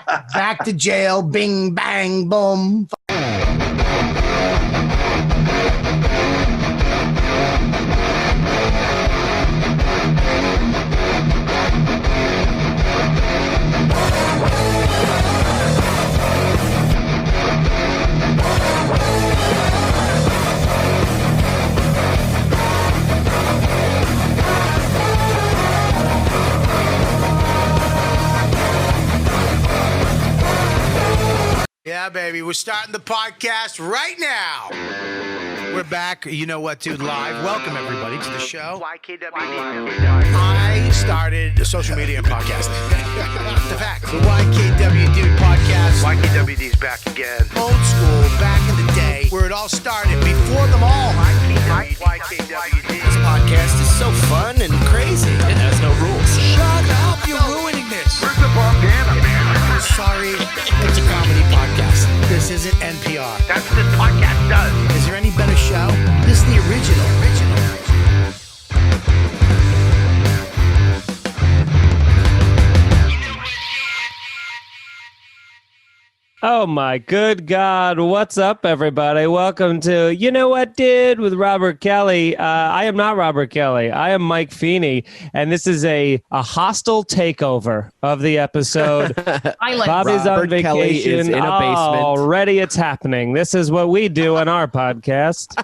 Back to jail. Bing, bang, boom. Yeah, baby. We're starting the podcast right now. We're back. You know what, dude? Live. Welcome, everybody, to the show. YKWD. I started social media and podcasting. The fact. The YKWD podcast. YKWD's back again. Old school, back in the day, where it all started. Before them all. YKWD. This podcast is so fun and crazy. It has no rules. Shut up. You're ruining this. Where's the bandana, man? Sorry. It's a comedy podcast. This isn't NPR. That's what this podcast does. Is there any better show? This is the original. Oh my good God. What's up, everybody? Welcome to You Know What Did with Robert Kelly. I am not Robert Kelly. I am Mike Feeney, and this is a hostile takeover of the episode. Bobby's Robert on vacation. Kelly is in a basement. Already it's happening. This is what we do on our podcast.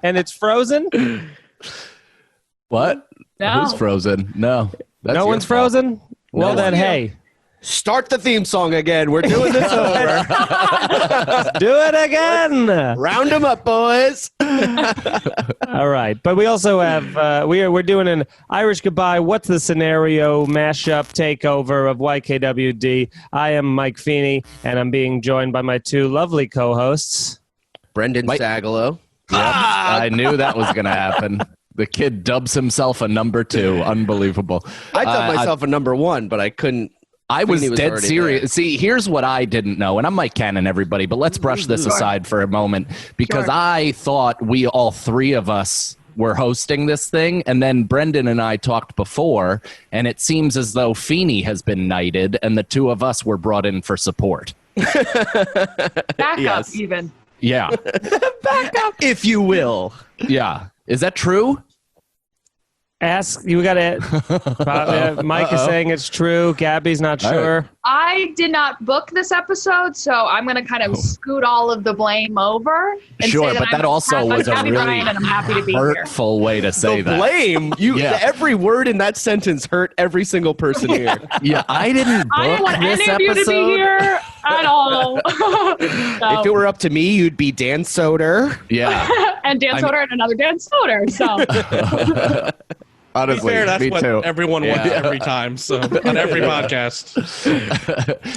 And it's frozen? What? No. Who's frozen? No. That's No your one's fault. frozen? Well, No then, one. hey. Start the theme song again. We're doing this over. Do it again. Round them up, boys. All right, but we also have we're doing an Irish Goodbye. What's the scenario mashup takeover of YKWD? I am Mike Feeney, and I'm being joined by my two lovely co-hosts. Brendan Sagalow. Yep. I knew that was going to happen. The kid dubs himself a number 2. Unbelievable. I dubbed myself a number 1, but I couldn't. I was Feeney was dead already serious. there. See, here's what I didn't know, and I'm Mike Cannon, everybody, but let's brush this aside for a moment, because I thought we all three of us were hosting this thing, and then Brendan and I talked before, and it seems as though Feeney has been knighted, and the two of us were brought in for support. Back Yes. up, even. Yeah. Back up, if you will. Yeah. Is that true? Ask you got to. Mike is saying it's true. Gabby's not All right. sure. I did not book this episode, so I'm going to kind of scoot all of the blame over. And Sure, say but that I'm also I'm was a Gabby really Ryan, and I'm happy to be here. hurtful way to say The that. blame. Yeah. Every word in that sentence hurt every single person here. Yeah, I didn't book I didn't want this any of you to be episode. here at all. If it were up to me, you'd be Dan Soder. Yeah. and Dan Soder and another Dan Soder. So Honestly, Fair, that's me what too. everyone wants every time. So on every podcast,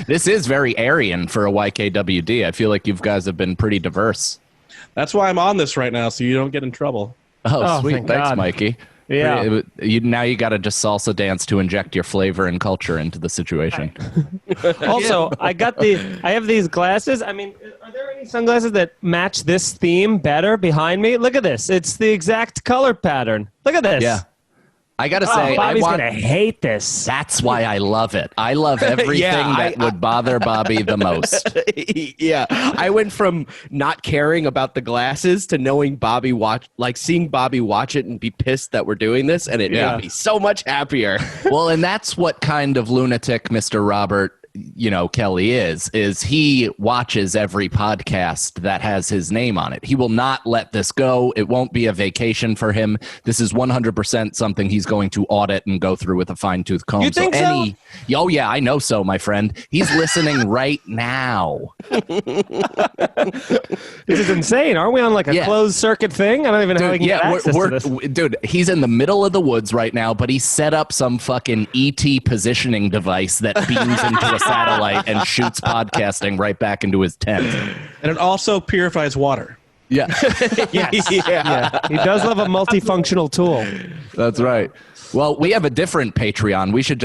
This is very Aryan for a YKWD. I feel like you guys have been pretty diverse. that's why I'm on this right now, so you don't get in trouble. Oh, sweet. thank Thanks, God. Mikey. Yeah. Now you got to just salsa dance to inject your flavor and culture into the situation. Also, I have these glasses. I mean, are there any sunglasses that match this theme better behind me? Look at this. It's the exact color pattern. Look at this. Yeah. I got to say, Bobby's gonna hate this. that's why I love it. I love everything that would bother Bobby the most. Yeah, I went from not caring about the glasses to knowing Bobby seeing Bobby watch it and be pissed that we're doing this, and it Yeah. made me so much happier. Well, and that's what kind of lunatic Mr. Robert, Kelly is he watches every podcast that has his name on it. He will not let this go. It won't be a vacation for him. This is 100% something he's going to audit and go through with a fine-tooth comb. You think so? Oh, yeah, I know so, my friend. He's listening right now. This is insane. Aren't we on like a Yeah. closed circuit thing? I don't even know how we can get access to this. Dude, he's in the middle of the woods right now, but he set up some fucking ET positioning device that beams into a satellite and shoots podcasting right back into his tent. And it also purifies water. Yeah, Yeah, he does love a multifunctional tool. that's right. Well, we have a different Patreon. We should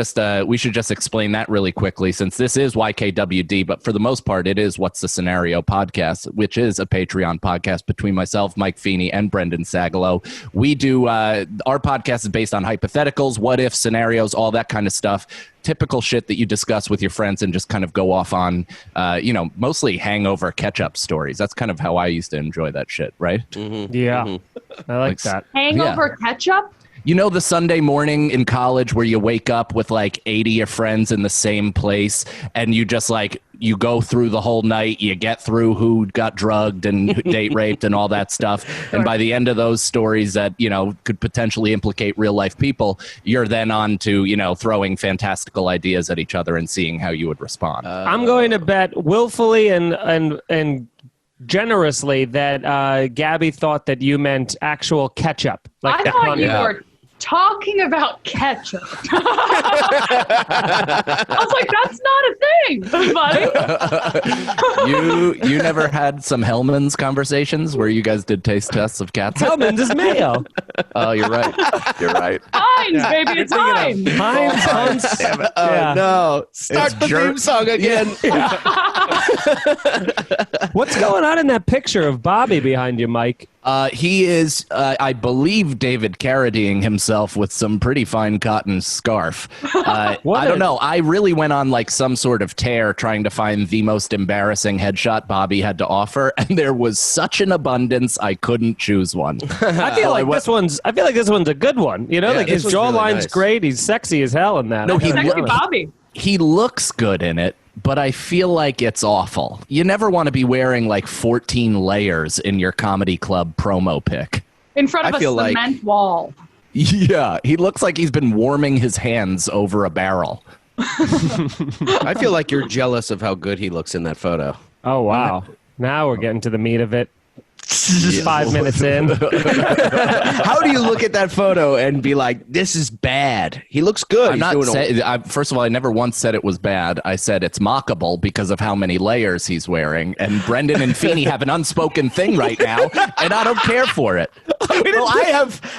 just explain that really quickly, since this is YKWD, but for the most part, it is What's the Scenario podcast, which is a Patreon podcast between myself, Mike Feeney, and Brendan Sagalow. We do our podcast is based on hypotheticals, what if scenarios, all that kind of stuff. Typical shit that you discuss with your friends and just kind of go off on, mostly hangover catch-up stories. That's kind of how I used to enjoy that shit, right? Mm-hmm. Yeah, Mm-hmm. I like that. Hangover ketchup? You know the Sunday morning in college where you wake up with like 80 of your friends in the same place and you just you go through the whole night, you get through who got drugged and date raped and all that stuff. And by the end of those stories that, could potentially implicate real life people, you're then on to, throwing fantastical ideas at each other and seeing how you would respond. I'm going to bet willfully and generously that Gabby thought that you meant actual ketchup. I thought you were talking about ketchup. I was like, that's not a thing, buddy. You never had some Hellman's conversations where you guys did taste tests of catsup? Hellman's is mayo. Oh, you're right. You're right. Heinz, baby, it's Heinz. Heinz. Damn it. Oh, Yeah. no. Start It's the theme song again. What's going on in that picture of Bobby behind you, Mike? He is, I believe, David Carradine himself with some pretty fine cotton scarf. I don't know. I really went on some sort of tear trying to find the most embarrassing headshot Bobby had to offer, and there was such an abundance I couldn't choose one. I feel like this one's a good one. His this one's really jawline's nice. great. He's sexy as hell in that. No, Sexy Bobby. He looks good in it, but I feel like it's awful. You never want to be wearing 14 layers in your comedy club promo pic. In front of I a feel like- cement wall. Yeah, he looks like he's been warming his hands over a barrel. I feel like you're jealous of how good he looks in that photo. Oh wow! Now we're getting to the meat of it. Just 5 minutes in. How do you look at that photo and be like, this is bad? He looks good. I'm He's not doing first of all, I never once said it was bad. I said it's mockable because of how many layers he's wearing. And Brendan and Feeney have an unspoken thing right now, and I don't care for it. Well,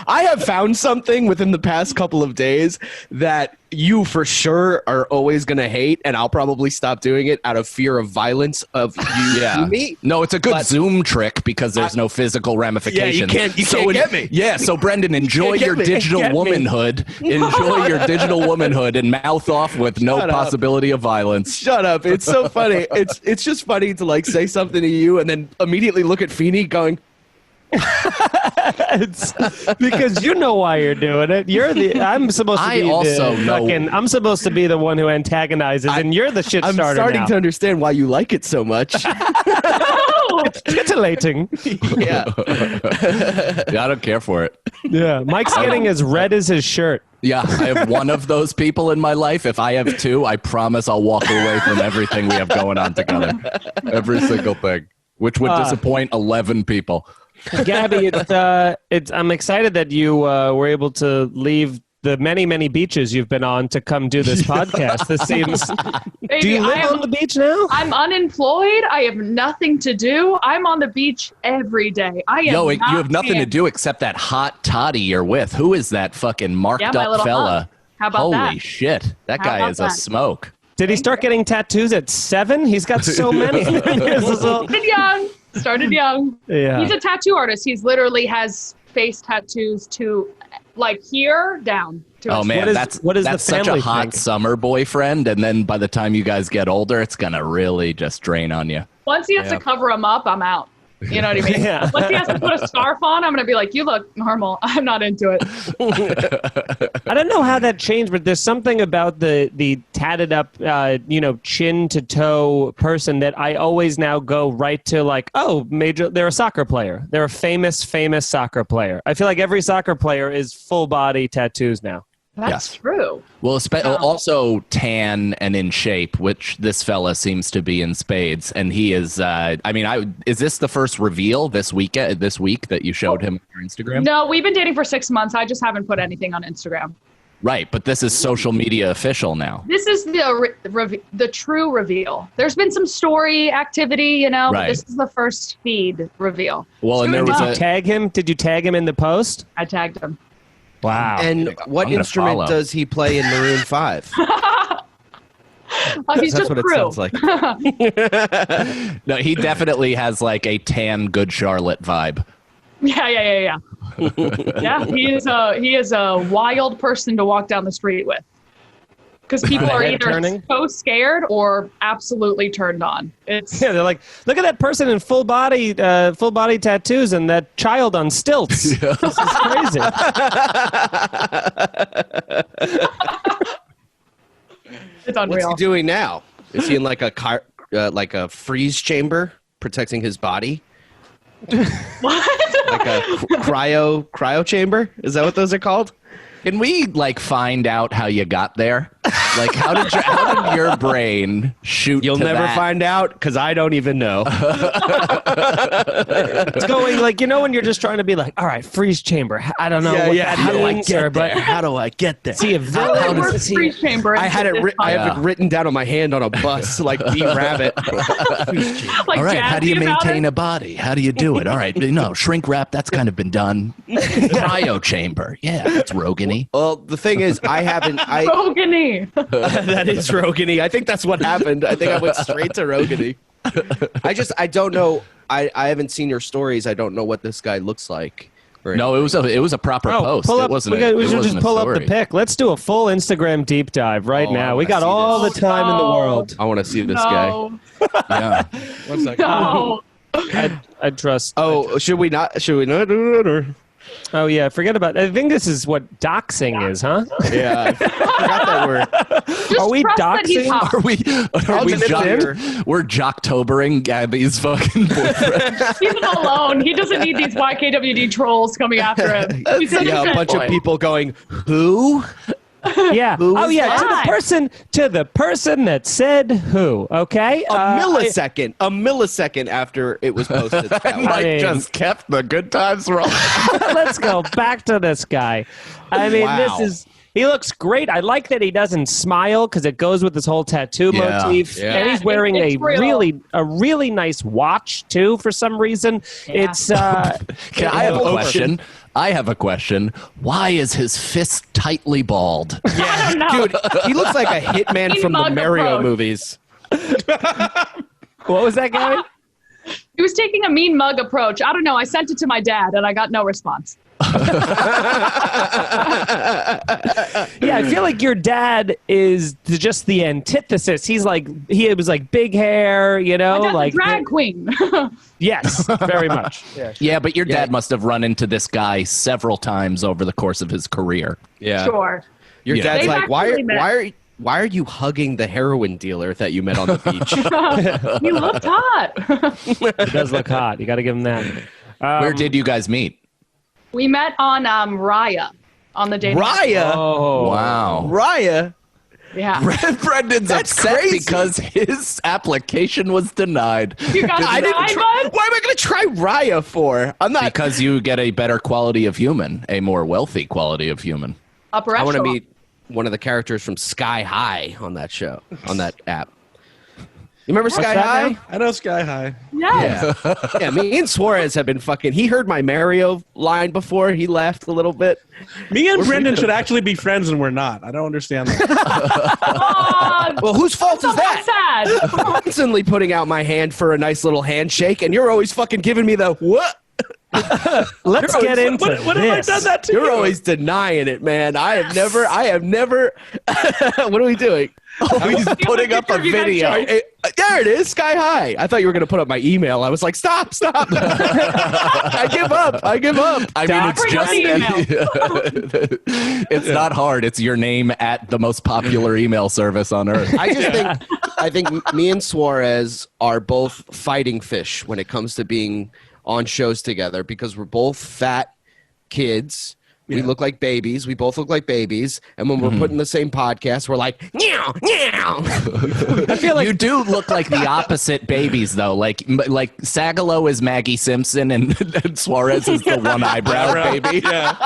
I have found something within the past couple of days that you for sure are always going to hate, and I'll probably stop doing it out of fear of violence of you to me. No, it's a good Zoom trick because there's no physical ramifications. you can't get me. Yeah, so Brendan, enjoy your me. digital Get me. womanhood. Enjoy your digital womanhood and mouth off with no Shut up. possibility of violence. Shut up. It's so funny. It's just funny to say something to you and then immediately look at Feeney going, It's because you know why you're doing it. I'm supposed to I be also the know- I'm supposed to be the one who antagonizes, and you're the shit I'm starter starting now. to understand why you like it so much. It's titillating. Yeah. Yeah, I don't care for it. Yeah, Mike's getting as red as his shirt. Yeah, I have one of those people in my life. If I have two, I promise I'll walk away from everything we have going on together. Every single thing, which would disappoint 11 people. Gabby, I'm excited that you were able to leave the many, many beaches you've been on to come do this podcast. This seems. Baby, Do you live on the beach now? I'm unemployed. I have nothing to do. I'm on the beach every day. You have nothing to do except that hot toddy you're with. Who is that fucking marked Yeah, my up little fella? hunk. How about Holy that? shit. That How guy about is a that? smoke. Did he start getting tattoos at 7? He's got so many. Started young. Yeah. He's a tattoo artist. He's literally has face tattoos to here down. To Oh his man, what is the that's such a family hot think? summer boyfriend, and then by the time you guys get older, it's gonna really just drain on you. Once he has to cover him up, I'm out. You know what I mean? Yeah. Once he has to put a scarf on, I'm going to be like, you look normal. I'm not into it. I don't know how that changed, but there's something about the tatted up, chin to toe person that I always now go right to they're a soccer player. They're a famous soccer player. I feel like every soccer player is full body tattoos now. That's Yes. true. Well, also tan and in shape, which this fella seems to be in spades, and he is. Is this the first reveal this week that you showed him on your Instagram? No, we've been dating for 6 months. I just haven't put anything on Instagram. Right, but this is social media official now. This is the true reveal. There's been some story activity, but Right. this is the first feed reveal. Well, and there was Did you tag him? Did you tag him in the post? I tagged him. Wow. And what gonna instrument follow. does he play in Maroon 5? He's That's just what it crew. sounds like. No, he definitely has like a tan Good Charlotte vibe. Yeah. Yeah, he is a wild person to walk down the street with. Because people are Head either turning? so scared or absolutely turned on. It's Yeah, they're like, look at that person in full body tattoos and that child on stilts. This is crazy. it's What's unreal. he doing now? Is he in like a freeze chamber protecting his body? What? Like a cryo chamber? Is that what those are called? Can we like find out how you got there? Like, how did your brain shoot? You'll to never that? find out because I don't even know. It's going like, when you're just trying to be like, all right, freeze chamber. I don't know what that means. But How do I get there? see a How villain. does this freeze chamber? I had it. I have Yeah. it written down on my hand on a bus, like B Rabbit. Like All right, how do you jazzy about maintain it? a body? How do you do it? All right, shrink wrap, that's kind of been done. Cryo chamber, yeah, that's Rogany. Well, the thing is, I haven't. Rogany. That is Rogany. I think that's what happened. I think I went straight to Rogany. I don't know. I haven't seen your stories. I don't know what this guy looks like. or No, it was a proper post. pull It up. wasn't. We it should wasn't just a pull up the story. pic. Let's do a full Instagram deep dive right Oh, I now. We wanna got see all the this. time in the No. world. I want to see this guy. No. Yeah. 1 second. No. I trust. Oh, should we not do it? Or? Oh yeah, forget about. I think this is what doxing is, huh? Yeah, I forgot that word. Just Are we trust that he's doxing? hot. Are we just we're Jocktobering Gabby's fucking boyfriend? Leave him alone. He doesn't need these YKWD trolls coming after him. He's Yeah, a bunch of point. people going, who? Yeah. Who Oh was yeah. that? To the person that said who. Okay. A millisecond after it was posted. That way. Mike mean- just kept the good times rolling. Let's go back to this guy. I mean, Wow. he looks great. I like that he doesn't smile because it goes with this whole tattoo Yeah. motif. Yeah. And he's wearing It's real. a really nice watch too for some reason. Yeah. It's Okay, I have a question. Why is his fist tightly balled? I don't know. Dude, he looks like a hitman Mean from the mug Mario approach. movies. what was that guy? He was taking a mean mug approach. I don't know. I sent it to my dad and I got no response. Yeah, I feel like your dad is just the antithesis. He was like big hair, My dad's like a drag queen. yes, very much. Yeah, but your dad must have run into this guy several times over the course of his career. Yeah. Sure. Your Yeah. dad's They've like, actually met. why are you hugging the heroin dealer that you met on the beach? He looked hot. He does look hot. You got to give him that. Where did you guys meet? We met on Raya on the dating. Raya? Oh, Wow. Raya? Yeah. Brendan's That's upset crazy. because his application was denied. You got I didn't denied, try, bud? why am I going to try Raya for? I'm not. Because you get a better quality of human, a more wealthy quality of human. Upper I want to echelon. meet one of the characters from Sky High on that show, on that app. You remember Sky that High? now? I know Sky High. Yes. Yeah, me and Suarez have been fucking. He heard my Mario line before. He laughed a little bit. Me and Brendan should actually be friends, and we're not. I don't understand that. Aw, Well, whose fault is so that? sad. Constantly putting out my hand for a nice little handshake, and you're always fucking giving me the what? let's get into what have I this. done that to You're you? always denying it, man. I have never. What are we doing? He's putting up a picture of you guys video. shaking. There it is, Sky High. I thought you were going to put up my email. I was like, stop. I give up. I mean, it's Bring up just the it's not hard. It's your name at the most popular email service on earth. I think me and Suarez are both fighting fish when it comes to being on shows together because we're both fat kids. We look like babies. We both look like babies. And when we're put in the same podcast, we're like, meow, meow. I feel like You do look like the opposite babies, though. Like Sagalow is Maggie Simpson, and Suarez is the one eyebrow baby. Yeah.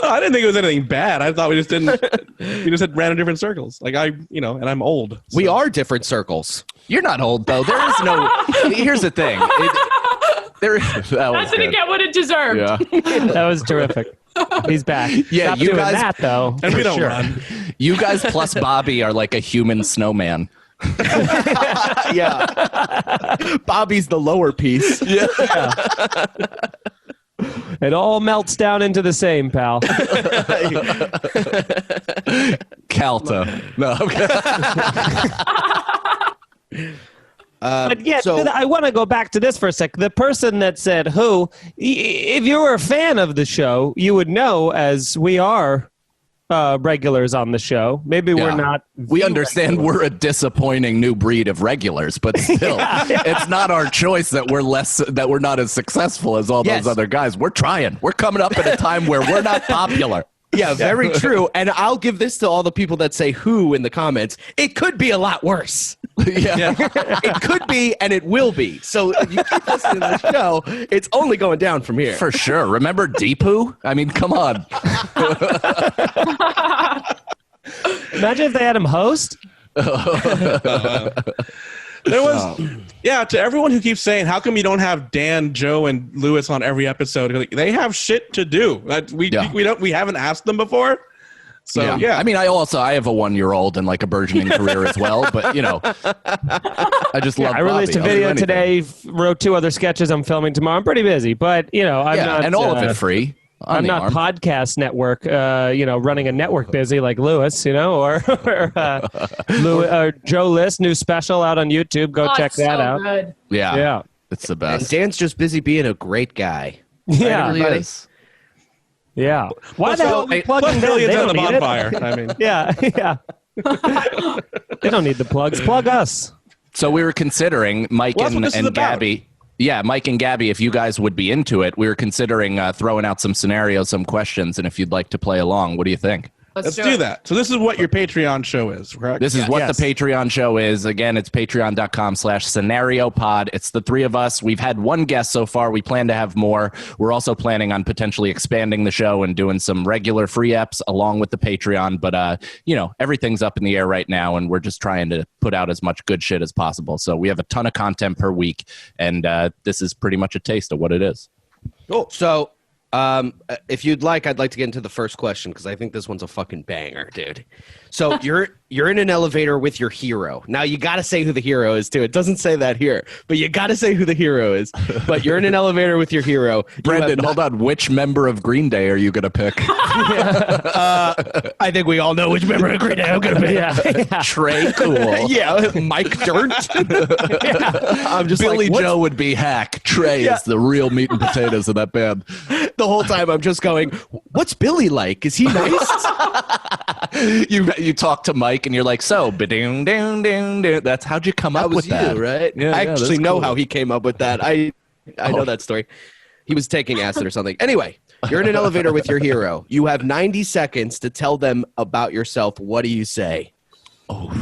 Oh, I didn't think it was anything bad. I thought we just ran in different circles. Like and I'm old. We are different circles. You're not old, though. There is no. Here's the thing. That That didn't get what it deserved. Yeah. That was terrific. He's back. Yeah, Stop you doing guys- that though. And we for don't sure. run. You guys plus Bobby are like a human snowman. Yeah. Bobby's the lower piece. Yeah. It all melts down into the same, pal. Calta. No. But yeah, so- I want to go back to this for a sec. The person that said who, if you were a fan of the show, you would know, as we are regulars on the show. Maybe we're Yeah. not. We understand we're a disappointing new breed of regulars, but still, it's not our choice that we're not as successful as all Yes. those other guys. We're trying. We're coming up at a time where we're not popular. Yeah, very true. And I'll give this to all the people that say who in the comments. It could be a lot worse. Yeah. It could be, and it will be. So if you keep listening to the show, it's only going down from here. For sure. Remember Deepu? I mean, come on. Imagine if they had him host. There was, yeah, to everyone who keeps saying, how come you don't have Dan, Joe, and Lewis on every episode? Like, they have shit to do. We haven't asked them before. So yeah. I mean, I have a 1-year-old and like a burgeoning career as well, but you know, I just love I released Bobby. a I'll do video anything. today, wrote 2 other sketches I'm filming tomorrow. I'm pretty busy, but you know, I'm not, and all of it free. on I'm the not arm. podcast network, running a network busy like Lewis, or Joe List, new special out on YouTube. Go Oh, check it's that so out. Good. Yeah, Yeah. it's the And best. Dan's just busy being a great guy. Yeah. It really is. Yeah. Why the hell are we Plus plugging them? billions They on the don't need it. bonfire. I mean, Yeah. Yeah. They don't need the plugs. Plug us. So we were considering Mike Well, that's what this is and about. Gabby. Yeah, Mike and Gabby, if you guys would be into it, we were considering throwing out some scenarios, some questions, and if you'd like to play along, what do you think? let's do that. So this is what your Patreon show is, correct? This is what Yes. the Patreon show is. Again, it's patreon.com/scenario pod. It's the 3 of us. We've had 1 guest so far. We plan to have more. We're also planning on potentially expanding the show and doing some regular free eps along with the Patreon. But, everything's up in the air right now, and we're just trying to put out as much good shit as possible. So we have a ton of content per week, and this is pretty much a taste of what it is. Cool. So, if you'd like, I'd like to get into the first question because I think this one's a fucking banger, dude. So you're in an elevator with your hero. Now you got to say who the hero is too. It doesn't say that here, but you got to say who the hero is. But you're in an elevator with your hero. Brendan, hold on. Which member of Green Day are you going to pick? I think we all know which member of Green Day I'm gonna be. Yeah. Trey Cool. Yeah, Mike Dirt. I'm just Billy like, what's- Joe would be Hack. Trey is the real meat and potatoes of that band. the whole time I'm just going, what's Billy like? Is he nice? You talk to Mike and you're like, so ba-ding, ding, ding, ding. That's how'd you come That up was with you, that? right? Yeah, I yeah, actually that's know cool. how he came up with that. I know that story. He was taking acid or something. Anyway, you're in an elevator with your hero. You have 90 seconds to tell them about yourself. What do you say? Oh,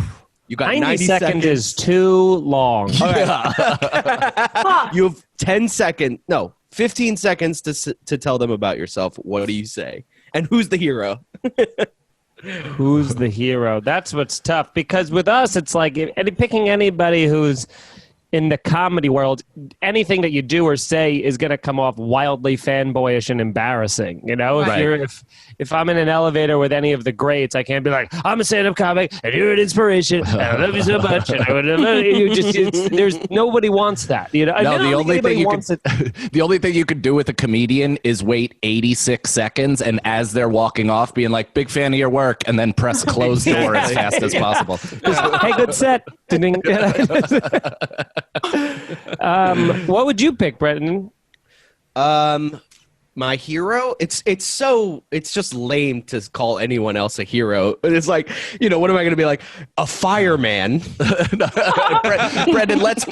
you got 90 seconds is too long. You have 15 seconds to tell them about yourself. What do you say? And who's the hero? Who's the hero? That's what's tough because with us, it's like picking anybody who's in the comedy world, anything that you do or say is going to come off wildly fanboyish and embarrassing. If I'm in an elevator with any of the greats, I can't be like, I'm a stand-up comic and you're an inspiration and I love you so much. And I would there's nobody wants that. No, the only thing you could do with a comedian is wait 86 seconds and as they're walking off, being like, big fan of your work, and then press close door as fast as possible. Hey, good set. Ding. What would you pick, Brendan? My hero? It's just lame to call anyone else a hero. It's like, what am I going to be like? A fireman. Brendan, let's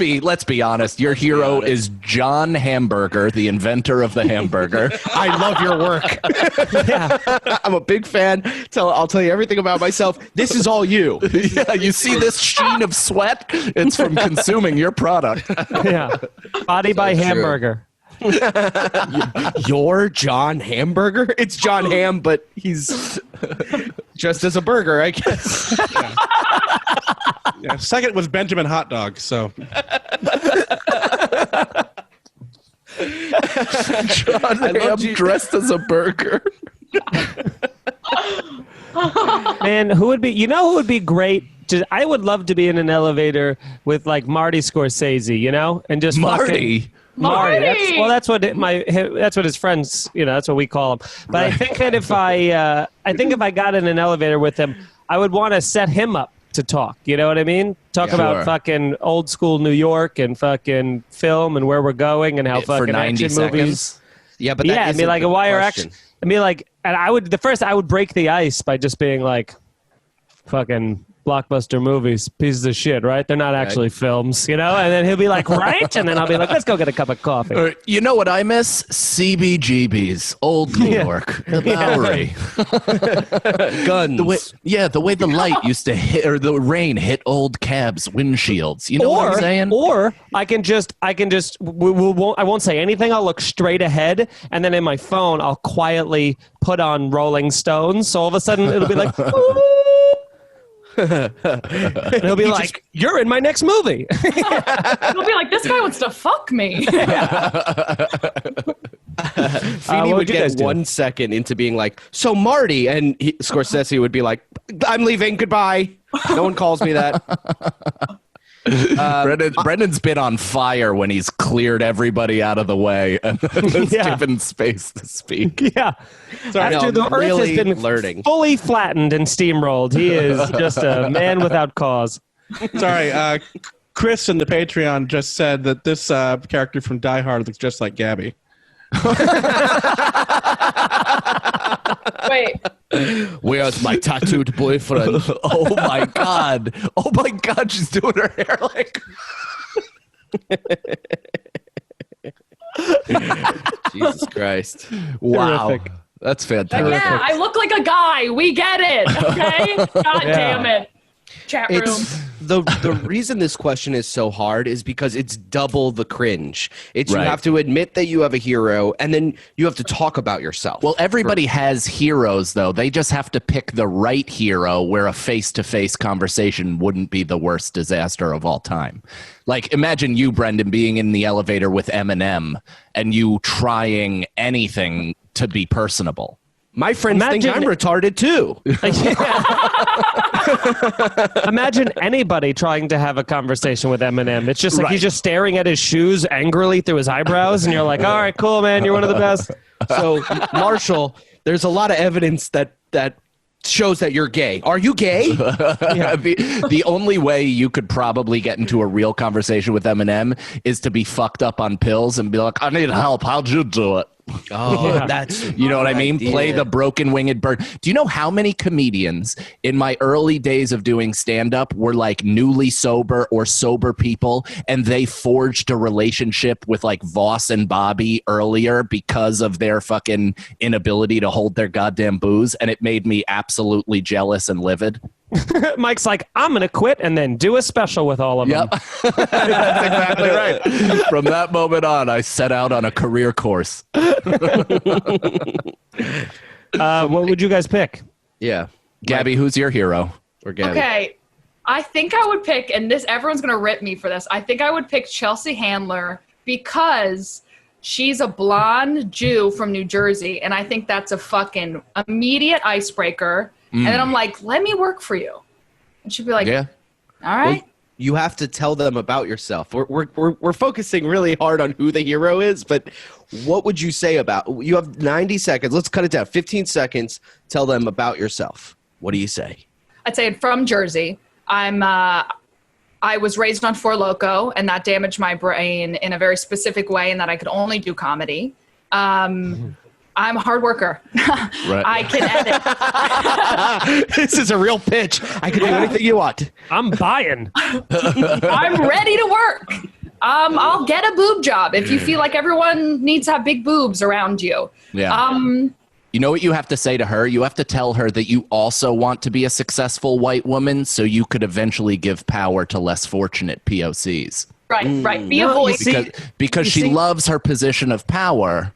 be honest. Your hero is John Hamburger, the inventor of the hamburger. I love your work. I'm a big fan. I'll tell you everything about myself. This is all you. Yeah, you see this sheen of sweat? It's from consuming your product. Yeah. Body by true. Hamburger. You're John Hamburger? It's John Ham, but he's just as a burger, I guess. Yeah, second was Benjamin Hot Dog. So John Hamm dressed as a burger. Man, who would be? You know who would be great? I would love to be in an elevator with like Marty Scorsese, you know, and just Marty. Marty. That's what that's what his friends, you know, that's what we call him. But right. I think that if I got in an elevator with him, I would want to set him up to talk. You know what I mean? Talk about fucking old school New York and fucking film and where we're going and how fucking action movies. Yeah, but I mean, like a wire action. I mean, like, and I would break the ice by just being like, fucking blockbuster movies, pieces of shit, right? They're not actually films, you know? And then he'll be like, right? And then I'll be like, let's go get a cup of coffee. You know what I miss? CBGB's, old New York, the Bowery. Guns. The way the light used to hit, or the rain hit old cabs' windshields. You know what I'm saying? Or I won't say anything. I'll look straight ahead, and then in my phone, I'll quietly put on Rolling Stones. So all of a sudden, it'll be like, ooh. And he'll be like, you're in my next movie. He'll be like, this guy wants to fuck me. Feeney would get 1 second into being like, so Marty, and Scorsese would be like, I'm leaving, goodbye. No one calls me that. Brendan's been on fire when he's cleared everybody out of the way and given space to speak. Yeah. After the Earth has been fully flattened and steamrolled, he is just a man without cause. Sorry, Chris in the Patreon just said that this character from Die Hard looks just like Gabby. Wait. Where's my tattooed boyfriend? Oh my god, she's doing her hair like Jesus Christ. Wow. Terrific. That's fantastic. Yeah, I look like a guy. We get it. Okay? God damn it. Chat room. The reason this question is so hard is because it's double the cringe. You have to admit that you have a hero, and then you have to talk about yourself. Well, everybody has heroes, though. They just have to pick the right hero where a face-to-face conversation wouldn't be the worst disaster of all time. Like, imagine you, Brendan, being in the elevator with Eminem and you trying anything to be personable. My friends think I'm retarded, too. Imagine anybody trying to have a conversation with Eminem. It's just like he's just staring at his shoes angrily through his eyebrows, and you're like, all right, cool, man, you're one of the best. So, Marshall, there's a lot of evidence that shows that you're gay. Are you gay? The only way you could probably get into a real conversation with Eminem is to be fucked up on pills and be like, I need help. How'd you do it? Oh, that's you know what I mean? idea. Play the broken winged bird. Do you know how many comedians in my early days of doing stand-up were like newly sober or sober people, and they forged a relationship with like Voss and Bobby earlier because of their fucking inability to hold their goddamn booze, and it made me absolutely jealous and livid. Mike's like, I'm going to quit and then do a special with all of them. Yep. That's exactly right. From that moment on, I set out on a career course. What would you guys pick? Yeah. Gabby, who's your hero? Or Gabby? Okay. I think I would pick, and this everyone's going to rip me for this, I think I would pick Chelsea Handler because she's a blonde Jew from New Jersey, and I think that's a fucking immediate icebreaker. And then I'm like, let me work for you. And she'd be like, all right. Well, you have to tell them about yourself. We're focusing really hard on who the hero is, but what would you say about, you have 90 seconds. Let's cut it down. 15 seconds. Tell them about yourself. What do you say? I'd say from Jersey. I was raised on Four Loko, and that damaged my brain in a very specific way, in that I could only do comedy. I'm a hard worker. I can edit. This is a real pitch. I can do anything you want. I'm buying. I'm ready to work. I'll get a boob job if you feel like everyone needs to have big boobs around you. Yeah. You know what you have to say to her? You have to tell her that you also want to be a successful white woman, so you could eventually give power to less fortunate POCs. Right. Be a voice. Because she loves her position of power,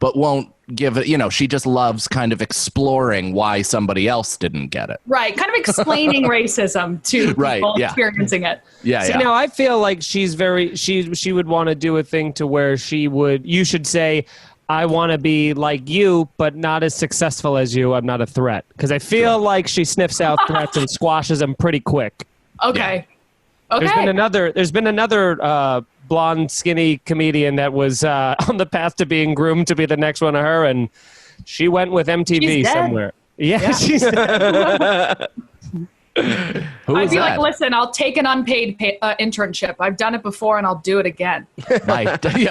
but won't give it, she just loves kind of exploring why somebody else didn't get it. Right. Kind of explaining racism to people experiencing it. Yeah. See, now I feel like she would want to do a thing to where you should say, I want to be like you, but not as successful as you. I'm not a threat. Because I feel like she sniffs out threats and squashes them pretty quick. Okay. Yeah. Okay. There's been another blonde, skinny comedian that was on the path to being groomed to be the next one of her, and she went with MTV somewhere. Yeah. She's dead. I'd be like, listen, I'll take an unpaid internship. I've done it before, and I'll do it again.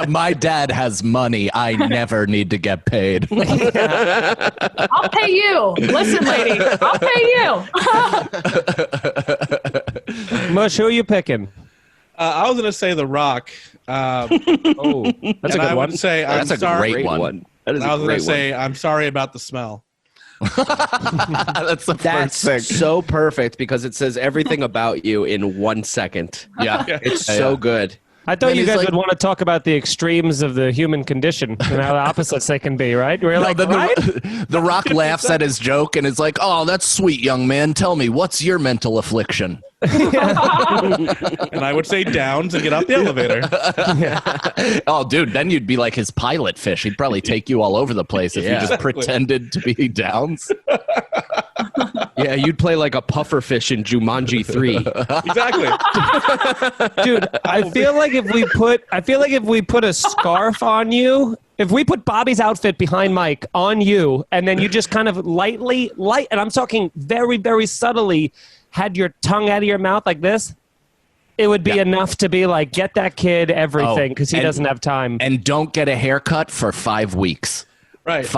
My dad has money. I never need to get paid. I'll pay you. Listen, lady, I'll pay you. Mush, who are you picking? I was going to say The Rock. That's a good I one. would say That's a great one. I was going to say I'm sorry about the smell. That's the first thing. So perfect because it says everything about you in 1 second. Yeah. It's so good. I thought you guys would want to talk about the extremes of the human condition and how the opposites they can be, right? The Rock laughs at his joke and is like, "Oh, that's sweet, young man. Tell me, what's your mental affliction?" And I would say Downs and get out the elevator. Oh, dude, then you'd be like his pilot fish. He'd probably take you all over the place if you just pretended to be Downs. Yeah, you'd play like a puffer fish in Jumanji 3. Exactly. Dude, I feel like if we put a scarf on you, if we put Bobby's outfit behind Mike on you, and then you just kind of and I'm talking very, very subtly, had your tongue out of your mouth like this, it would be enough to be like, get that kid everything because he doesn't have time. And don't get a haircut for 5 weeks. Right.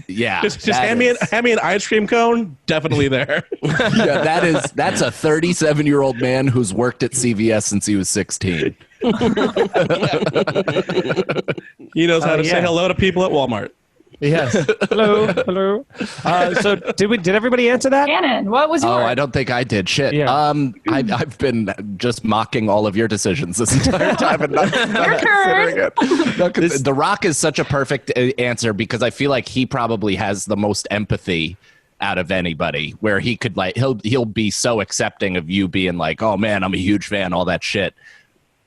Yeah. Just hand me an ice cream cone. Definitely there. Yeah, that's a 37-year-old man who's worked at CVS since he was 16. He knows how to say hello to people at Walmart. Yes. Hello. So did everybody answer that? Cannon, what was yours? Oh, I don't think I did. Shit. Yeah. I've been just mocking all of your decisions this entire time and not considering it. The Rock is such a perfect answer because I feel like he probably has the most empathy out of anybody, where he could he'll be so accepting of you being like, "Oh man, I'm a huge fan," all that shit.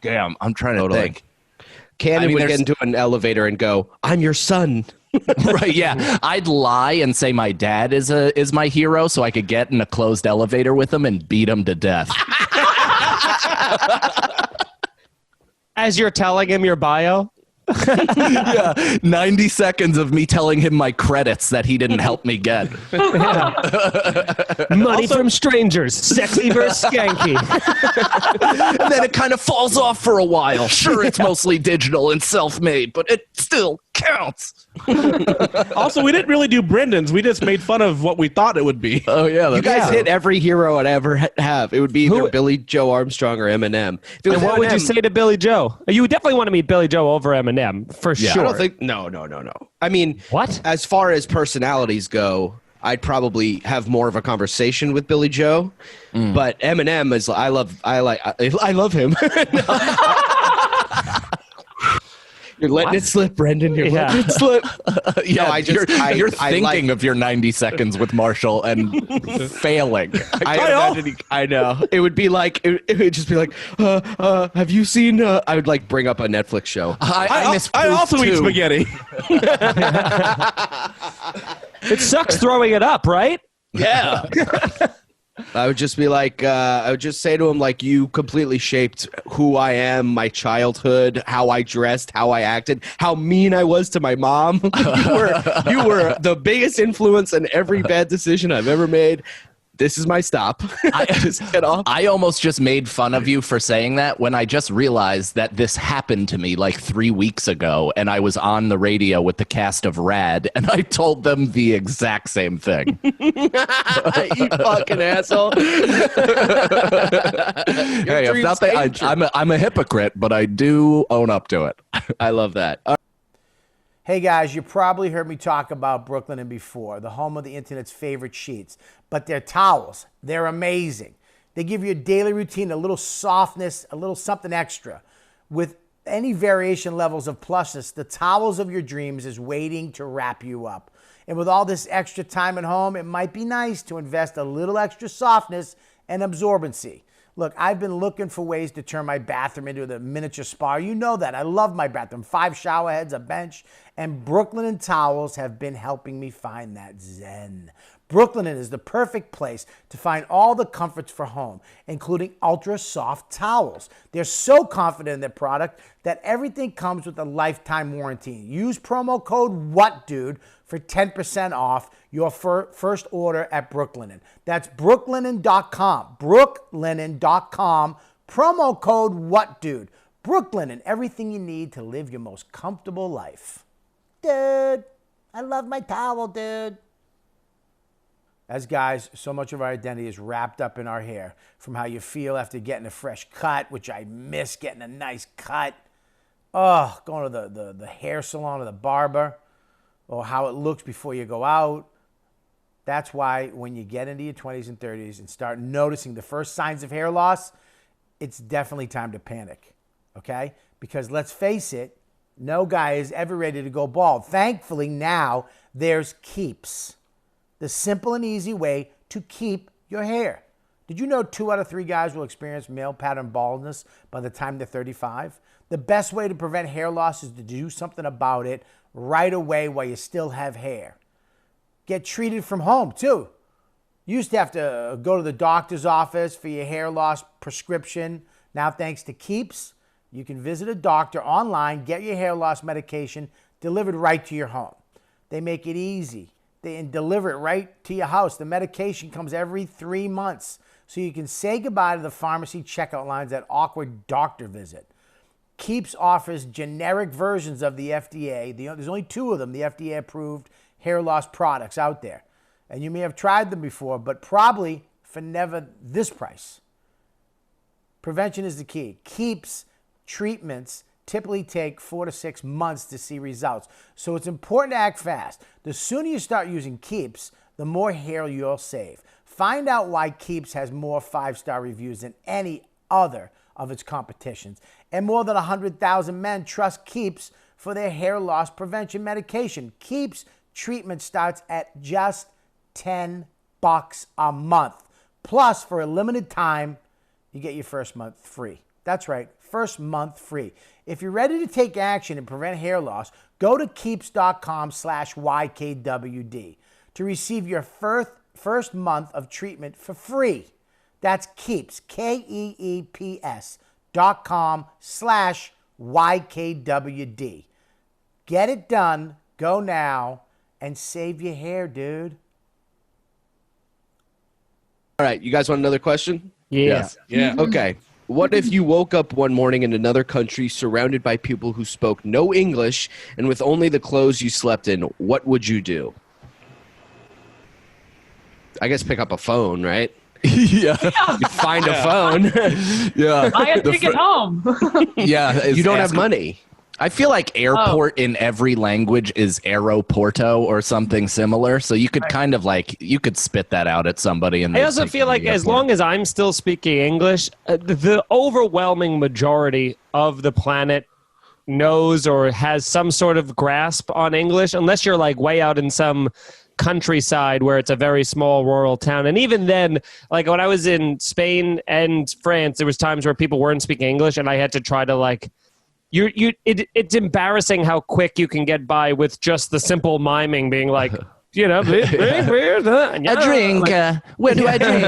Damn, I'm trying to think. Cannon would get into an elevator and go, "I'm your son." Right, yeah. I'd lie and say my dad is my hero so I could get in a closed elevator with him and beat him to death. As you're telling him your bio? Yeah, 90 seconds of me telling him my credits that he didn't help me get. Money from strangers, sexy versus skanky. And then it kind of falls off for a while. Sure, it's mostly digital and self-made, but it still counts. Also, we didn't really do Brendan's. We just made fun of what we thought it would be. Oh, yeah. You guys hit every hero I'd ever have. It would be either Billy Joe Armstrong or Eminem. And what would you say to Billy Joe? You would definitely want to meet Billy Joe over Eminem, for sure. I don't think... No. I mean, what? As far as personalities go, I'd probably have more of a conversation with Billy Joe. But Eminem is... I love him. You're letting it slip, Brendan. You're letting it slip. Yeah, no, you're thinking of your 90 seconds with Marshall and failing. I know. It would be like, it would just be like, have you seen, I would like bring up a Netflix show. I also eat spaghetti. It sucks throwing it up, right? Yeah. I would just be like, I would just say to him, like, you completely shaped who I am, my childhood, how I dressed, how I acted, how mean I was to my mom. You were the biggest influence in every bad decision I've ever made. This is my stop. Just get off. I almost just made fun of you for saying that when I just realized that this happened to me like 3 weeks ago, and I was on the radio with the cast of Rad, and I told them the exact same thing. You fucking asshole. Hey, if nothing, I'm a hypocrite, but I do own up to it. I love that. Hey guys, you probably heard me talk about Brooklinen before, the home of the internet's favorite sheets. But their towels, they're amazing. They give you a daily routine, a little softness, a little something extra. With any variation levels of plushness, the towels of your dreams is waiting to wrap you up. And with all this extra time at home, it might be nice to invest a little extra softness and absorbency. Look, I've been looking for ways to turn my bathroom into the miniature spa. You know that. I love my bathroom. 5 shower heads, a bench, and Brooklinen towels have been helping me find that zen. Brooklinen is the perfect place to find all the comforts for home, including ultra soft towels. They're so confident in their product that everything comes with a lifetime warranty. Use promo code WHATDUDE for 10% off your first order at Brooklinen. That's brooklinen.com. Brooklinen.com. Promo code WHATDUDE. Brooklinen, everything you need to live your most comfortable life. Dude, I love my towel, dude. As guys, so much of our identity is wrapped up in our hair. From how you feel after getting a fresh cut, which I miss getting a nice cut. Oh, going to the hair salon or the barber. Or how it looks before you go out. That's why when you get into your 20s and 30s and start noticing the first signs of hair loss, it's definitely time to panic, okay? Because let's face it, no guy is ever ready to go bald. Thankfully, now there's Keeps, the simple and easy way to keep your hair. Did you know 2 out of 3 guys will experience male pattern baldness by the time they're 35? The best way to prevent hair loss is to do something about it right away while you still have hair. Get treated from home, too. You used to have to go to the doctor's office for your hair loss prescription. Now, thanks to Keeps, you can visit a doctor online, get your hair loss medication delivered right to your home. They make it easy. They deliver it right to your house. The medication comes every 3 months, so you can say goodbye to the pharmacy checkout lines, that awkward doctor visit. Keeps offers generic versions of the FDA. There's only 2 of them, the FDA-approved hair loss products out there. And you may have tried them before, but probably for never this price. Prevention is the key. Keeps treatments typically take 4 to 6 months to see results. So it's important to act fast. The sooner you start using Keeps, the more hair you'll save. Find out why Keeps has more 5-star reviews than any other of its competitions. And more than 100,000 men trust Keeps for their hair loss prevention medication. Keeps treatment starts at just $10 a month. Plus, for a limited time, you get your first month free. That's right, first month free. If you're ready to take action and prevent hair loss, go to keeps.com/YKWD to receive your first month of treatment for free. That's Keeps, KEEPS.com/YKWD. Get it done, go now, and save your hair, dude. All right, you guys want another question? Yes. Yeah. Okay. What if you woke up one morning in another country surrounded by people who spoke no English and with only the clothes you slept in? What would you do? I guess pick up a phone, right? Yeah. You find a phone. Yeah. I have to take it home. Yeah. You don't have money. I feel like airport in every language is aeroporto or something similar. So you could kind of like, you could spit that out at somebody. And I also feel like as long as I'm still speaking English, the overwhelming majority of the planet knows or has some sort of grasp on English, unless you're like way out in some countryside where it's a very small rural town. And even then, like when I was in Spain and France, there was times where people weren't speaking English and I had to try to like, it's embarrassing how quick you can get by with just the simple miming being like, you know, a drink. Where do I drink?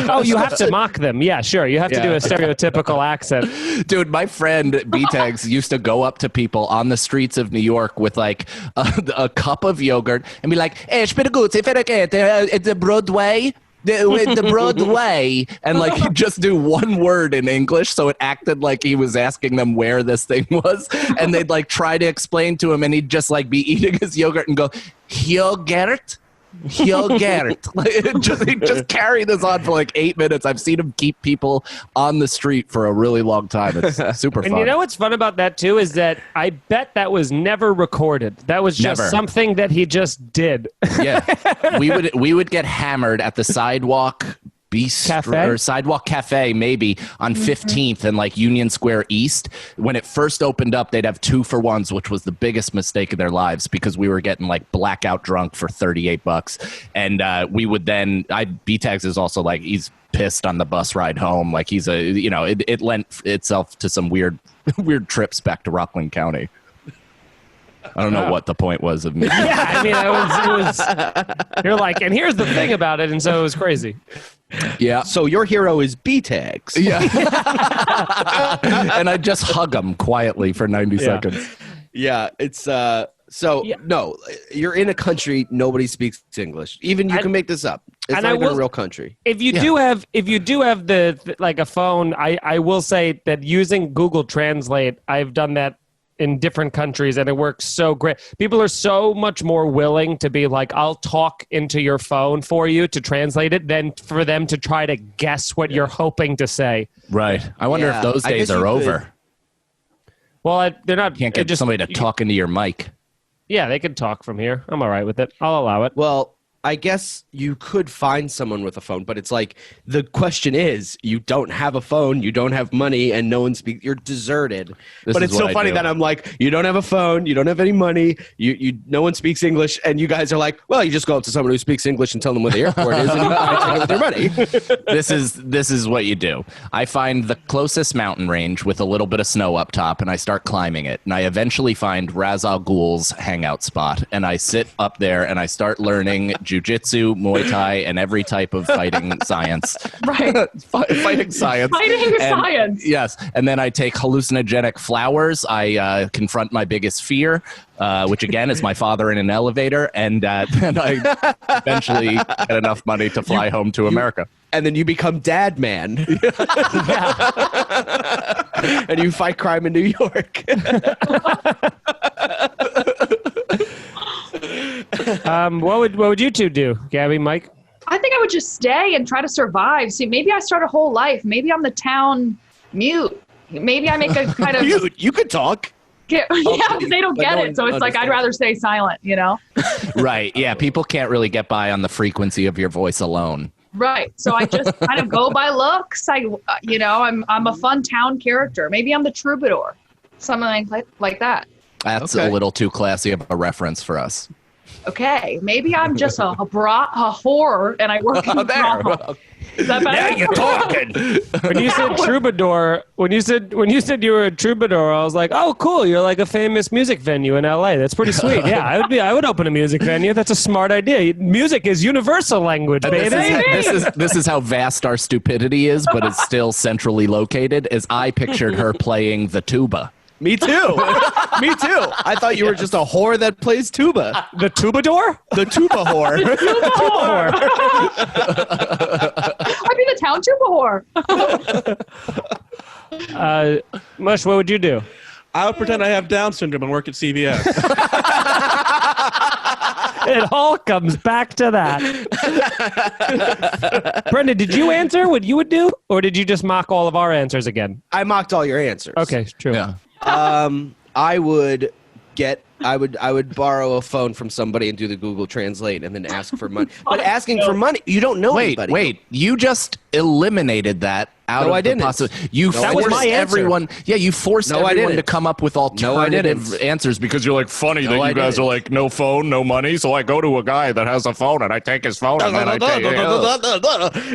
Oh, you have to mock them. Yeah, sure. You have to do a stereotypical accent. Dude, my friend B-Tags used to go up to people on the streets of New York with like a cup of yogurt and be like, it's a Broadway. The Broadway, and like he'd just do one word in English, so it acted like he was asking them where this thing was, and they'd like try to explain to him, and he'd just like be eating his yogurt and go, yogurt. Like, he'd just carry this on for like 8 minutes. I've seen him keep people on the street for a really long time. It's super fun. And you know what's fun about that too is that I bet that was never recorded. That was just something that he just did. Yeah, we would get hammered at the sidewalk Bistro Cafe? or Sidewalk Cafe, maybe on 15th and like Union Square East. When it first opened up, they'd have 2-for-1s, which was the biggest mistake of their lives because we were getting like blackout drunk for $38. And we would then, B-Tags is also like, he's pissed on the bus ride home. Like he's it lent itself to some weird trips back to Rockland County. I don't know what the point was of me. Yeah, I mean, it was. You're like, and here's the thing about it, and so it was crazy. Yeah. So your hero is B-Tags. Yeah. And I just hug him quietly for 90 seconds. Yeah, it's no, you're in a country nobody speaks English. Even you can make this up. It's not even a real country. If you do have the like a phone, I will say that using Google Translate, I've done that in different countries and it works so great. People are so much more willing to be like, I'll talk into your phone for you to translate it than for them to try to guess what you're hoping to say. Right. I wonder if those days are over. Well, they're not. Can't get somebody to talk into your mic. Yeah, they could talk from here. I'm all right with it. I'll allow it. Well, I guess you could find someone with a phone, but it's like the question is, you don't have a phone, you don't have money, and no one speaks. You're deserted. But it's so funny that I'm like, you don't have a phone, you don't have any money, no one speaks English, and you guys are like, well, you just go up to someone who speaks English and tell them where the airport is, and you buy it with their money. This is what you do. I find the closest mountain range with a little bit of snow up top, and I start climbing it. And I eventually find Ra's al Ghul's hangout spot, and I sit up there and I start learning jiu-jitsu, Muay Thai, and every type of fighting science. Right. Fighting science. Science. Yes. And then I take hallucinogenic flowers. I confront my biggest fear, which again is my father in an elevator. And I eventually get enough money to fly home to America. And then you become dad man. And you fight crime in New York. What would you two do, Gabby, Mike? I think I would just stay and try to survive. See, maybe I start a whole life. Maybe I'm the town mute. Maybe I make a kind of mute. You could talk. But they don't get it. So it's like I'd rather stay silent, you know? Right. Yeah. People can't really get by on the frequency of your voice alone. Right. So I just kind of go by looks. I'm a fun town character. Maybe I'm the troubadour. Something like that. That's a little too classy of a reference for us. Okay, maybe I'm just a whore, and I work in a brothel. Is that better? Now you're talking. When you said troubadour, when you said you were a troubadour, I was like, oh, cool. You're like a famous music venue in LA. That's pretty sweet. Yeah, I would open a music venue. That's a smart idea. Music is universal language, baby. This is how vast our stupidity is, but it's still centrally located. As I pictured her playing the tuba. Me too. Me too. I thought you were just a whore that plays tuba. The tubadour? The tuba whore. The tuba whore. I'd be the town tuba whore. Mush, what would you do? I would pretend I have Down syndrome and work at CVS. It all comes back to that. Brendan, did you answer what you would do? Or did you just mock all of our answers again? I mocked all your answers. Okay, true. Yeah. I would borrow a phone from somebody and do the Google Translate and then ask for money. But asking for money, you don't know anybody. Wait, you just eliminated that out of the possibility. You forced everyone. Yeah, you forced everyone to come up with alternative answers because you're like, funny that you guys are like, no phone, no money, so I go to a guy that has a phone and I take his phone and then I take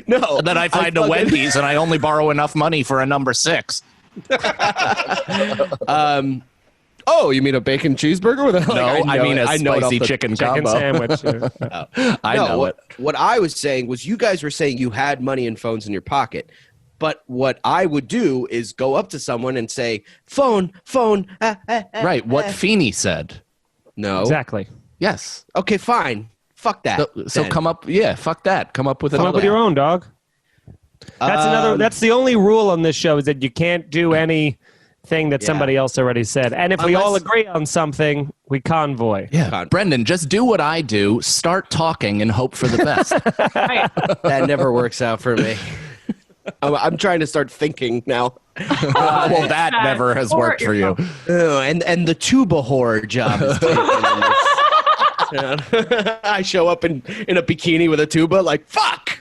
No. And then I find a Wendy's and I only borrow enough money for a number 6. Oh, you mean a bacon cheeseburger with a I mean a spicy chicken combo sandwich. I know it. What I was saying was you guys were saying you had money and phones in your pocket. But what I would do is go up to someone and say, phone. Right, what Feeney said. No. Exactly. Yes. Okay, fine. Fuck that. So come up, fuck that. Come up with Come up with your own, dog. That's the only rule on this show is that you can't do anything that somebody else already said. And if we all agree on something, we convoy. Yeah. Brendan, just do what I do. Start talking and hope for the best. That never works out for me. I'm trying to start thinking now. Well, that never has worked for you. And the tuba whore job is taken in this I show up in a bikini with a tuba, like fuck.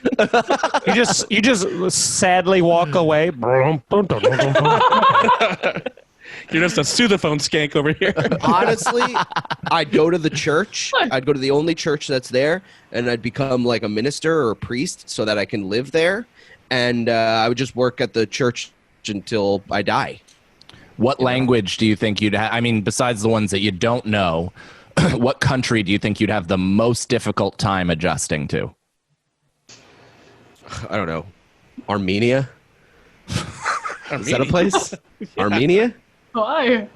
You just sadly walk away. You're just a sousaphone skank over here. Honestly, I'd go to the church. I'd go to the only church that's there, and I'd become like a minister or a priest so that I can live there. And I would just work at the church until I die. What language do you think you'd have? I mean, besides the ones that you don't know, what country do you think you'd have the most difficult time adjusting to? I don't know. Armenia? Is that a place? Armenia? Why?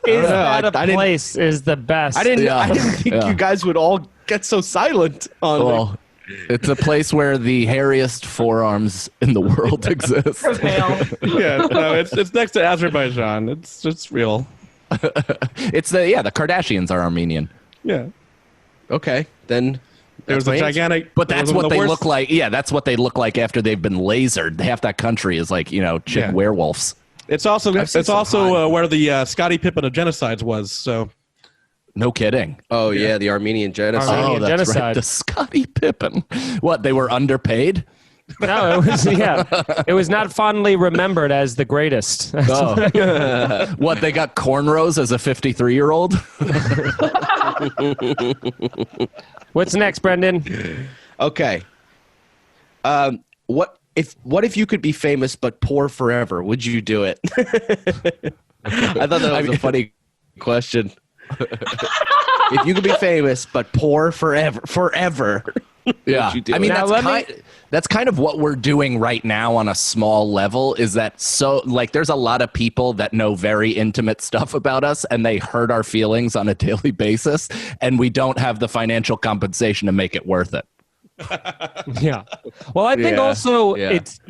Is that a place is the best. I didn't think you guys would all get so silent on Well, it's a place where the hairiest forearms in the world exist. Yeah, no, it's next to Azerbaijan. It's real. It's the Kardashians are Armenian. Yeah. Okay, then There's a gigantic. But that's what the they worst- look like. Yeah, that's what they look like after they've been lasered. Half that country is like, chick Yeah. werewolves. It's also I've seen some where the Scottie Pippen of genocides was. So No kidding. Oh yeah, the Armenian genocide. Armenian That's right. genocide. The Scottie Pippen. What, they were underpaid? No, it was not fondly remembered as the greatest. Oh. What, they got cornrows as a 53-year-old? What's next, Brendan? Okay. What if you could be famous but poor forever? Would you do it? I thought that was a funny question. If you could be famous but poor forever. Yeah, you do I mean, it? that's kind of what we're doing right now on a small level. Is that so? Like, there's a lot of people that know very intimate stuff about us, and they hurt our feelings on a daily basis, and we don't have the financial compensation to make it worth it. Yeah. Well, I think also it's,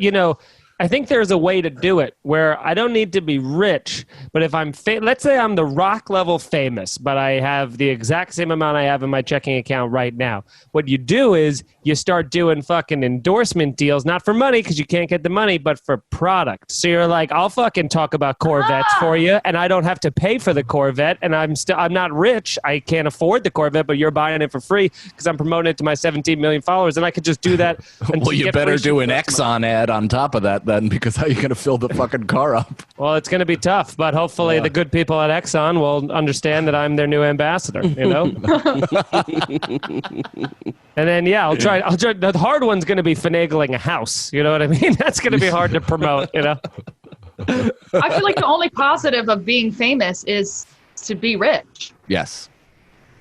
I think there's a way to do it where I don't need to be rich, but if I'm, let's say I'm the rock level famous, but I have the exact same amount I have in my checking account right now. What you do is you start doing fucking endorsement deals, not for money because you can't get the money, but for product. So you're like, I'll fucking talk about Corvettes for you, and I don't have to pay for the Corvette, and I'm not rich. I can't afford the Corvette, but you're buying it for free because I'm promoting it to my 17 million followers, and I could just do that. Well, you better do an Exxon ad on top of that then, because how are you going to fill the fucking car up? Well, it's going to be tough, but hopefully the good people at Exxon will understand that I'm their new ambassador, And then, I'll try. The hard one's going to be finagling a house. You know what I mean? That's going to be hard to promote, I feel like the only positive of being famous is to be rich. Yes.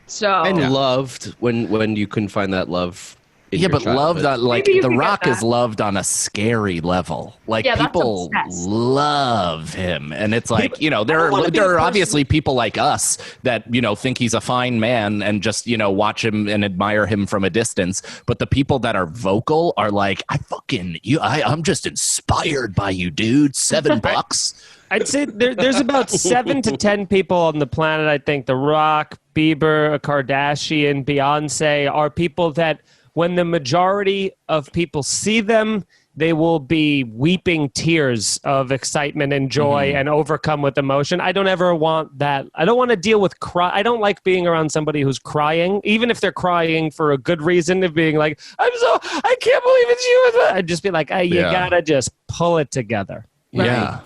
So And loved when you couldn't find that love. in Yeah, your but childhood. loved on, Maybe you The can get Rock that. is loved on a scary level. Like, Yeah, that's people obsessed. love him, and it's like there wanna be are a obviously people like us that think he's a fine man and just watch him and admire him from a distance. But the people that are vocal are like, I'm just inspired by you, dude. $7. I'd say there's about 7 to 10 people on the planet. I think The Rock, Bieber, Kardashian, Beyonce are people that when the majority of people see them, they will be weeping tears of excitement and joy and overcome with emotion. I don't ever want that. I don't want to deal with I don't like being around somebody who's crying, even if they're crying for a good reason of being like, I can't believe it's you. I'd just be like, you gotta just pull it together. Yeah.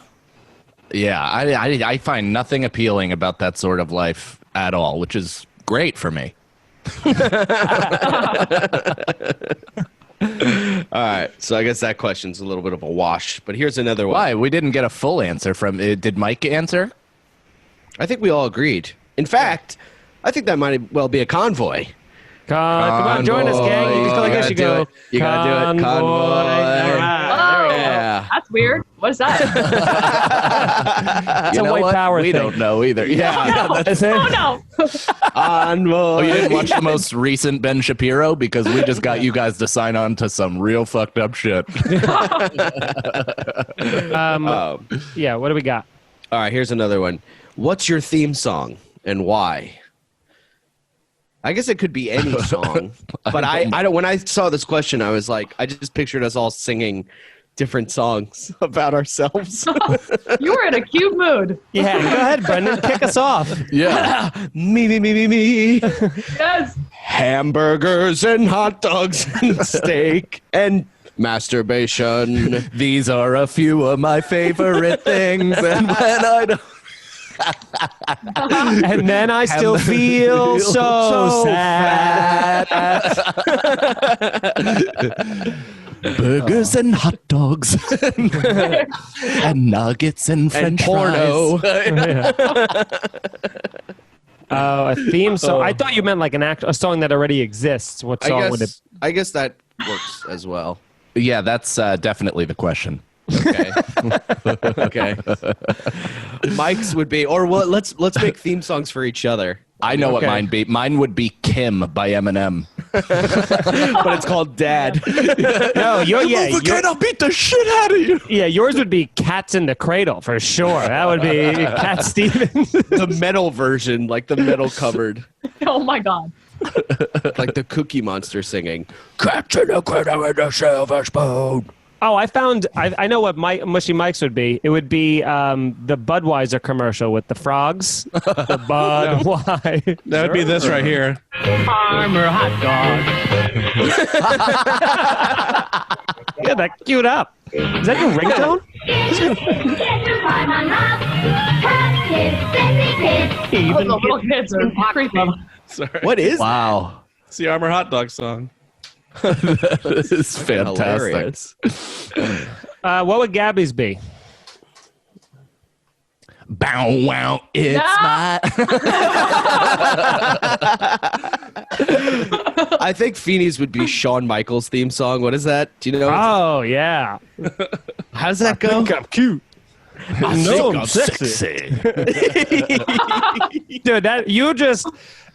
Yeah, I find nothing appealing about that sort of life at all, which is great for me. All right, so I guess that question's a little bit of a wash. But here's another one. Why? We didn't get a full answer from. Did Mike answer? I think we all agreed. In fact, I think that might well be a convoy. Come on, join us, gang. You gotta should do go. it. You gotta do it. Convoy. All right. Yeah. that's weird. What is that? It's a white power We thing. don't know either. Yeah. That's it. Oh no! Convoy. Oh, you didn't watch the most recent Ben Shapiro? Because we just got you guys to sign on to some real fucked up shit. Yeah, what do we got? All right, here's another one. What's your theme song and why? I guess it could be any song, but I don't. When I saw this question, I was like, I just pictured us all singing different songs about ourselves. You were in a cute mood. Yeah, go ahead, Brendan. Kick us off. Yeah. Me. Yes. Hamburgers and hot dogs and steak and masturbation. These are a few of my favorite things, and when I don't. And then I still feel so sad. Burgers and hot dogs and nuggets and French porno. fries. Oh, a theme song. I thought you meant like a song that already exists. What song would it? I guess that works as well. Yeah, that's definitely the question. Okay. Okay. Mike's would be, or well, let's make theme songs for each other. I know what Okay. mine be. Mine would be Kim by Eminem. But it's called Dad. No, I'll beat the shit out of you. yeah, yours would be Cats in the Cradle for sure. That would be Cat Stevens. The metal version, like the metal covered, Oh my God. like the Cookie Monster singing. Capture the cradle with a silver spoon. Oh, I know what Mushy Mike's would be. It would be the Budweiser commercial with the frogs. The Budweiser. That would be this right here. Farmer hot dog. Yeah, that queued up. Is that your ringtone? Oh, the little kids are creepy. Sorry. What is Wow. It's the Armor Hot Dog song. This is fantastic. hilarious? What would Gabby's be? Bow wow, it's my. I think Feeney's would be Shawn Michaels' theme song. What is that? Do you know? Oh, yeah. How does that go? I'm cute. No, I'm sexy. Dude, that you just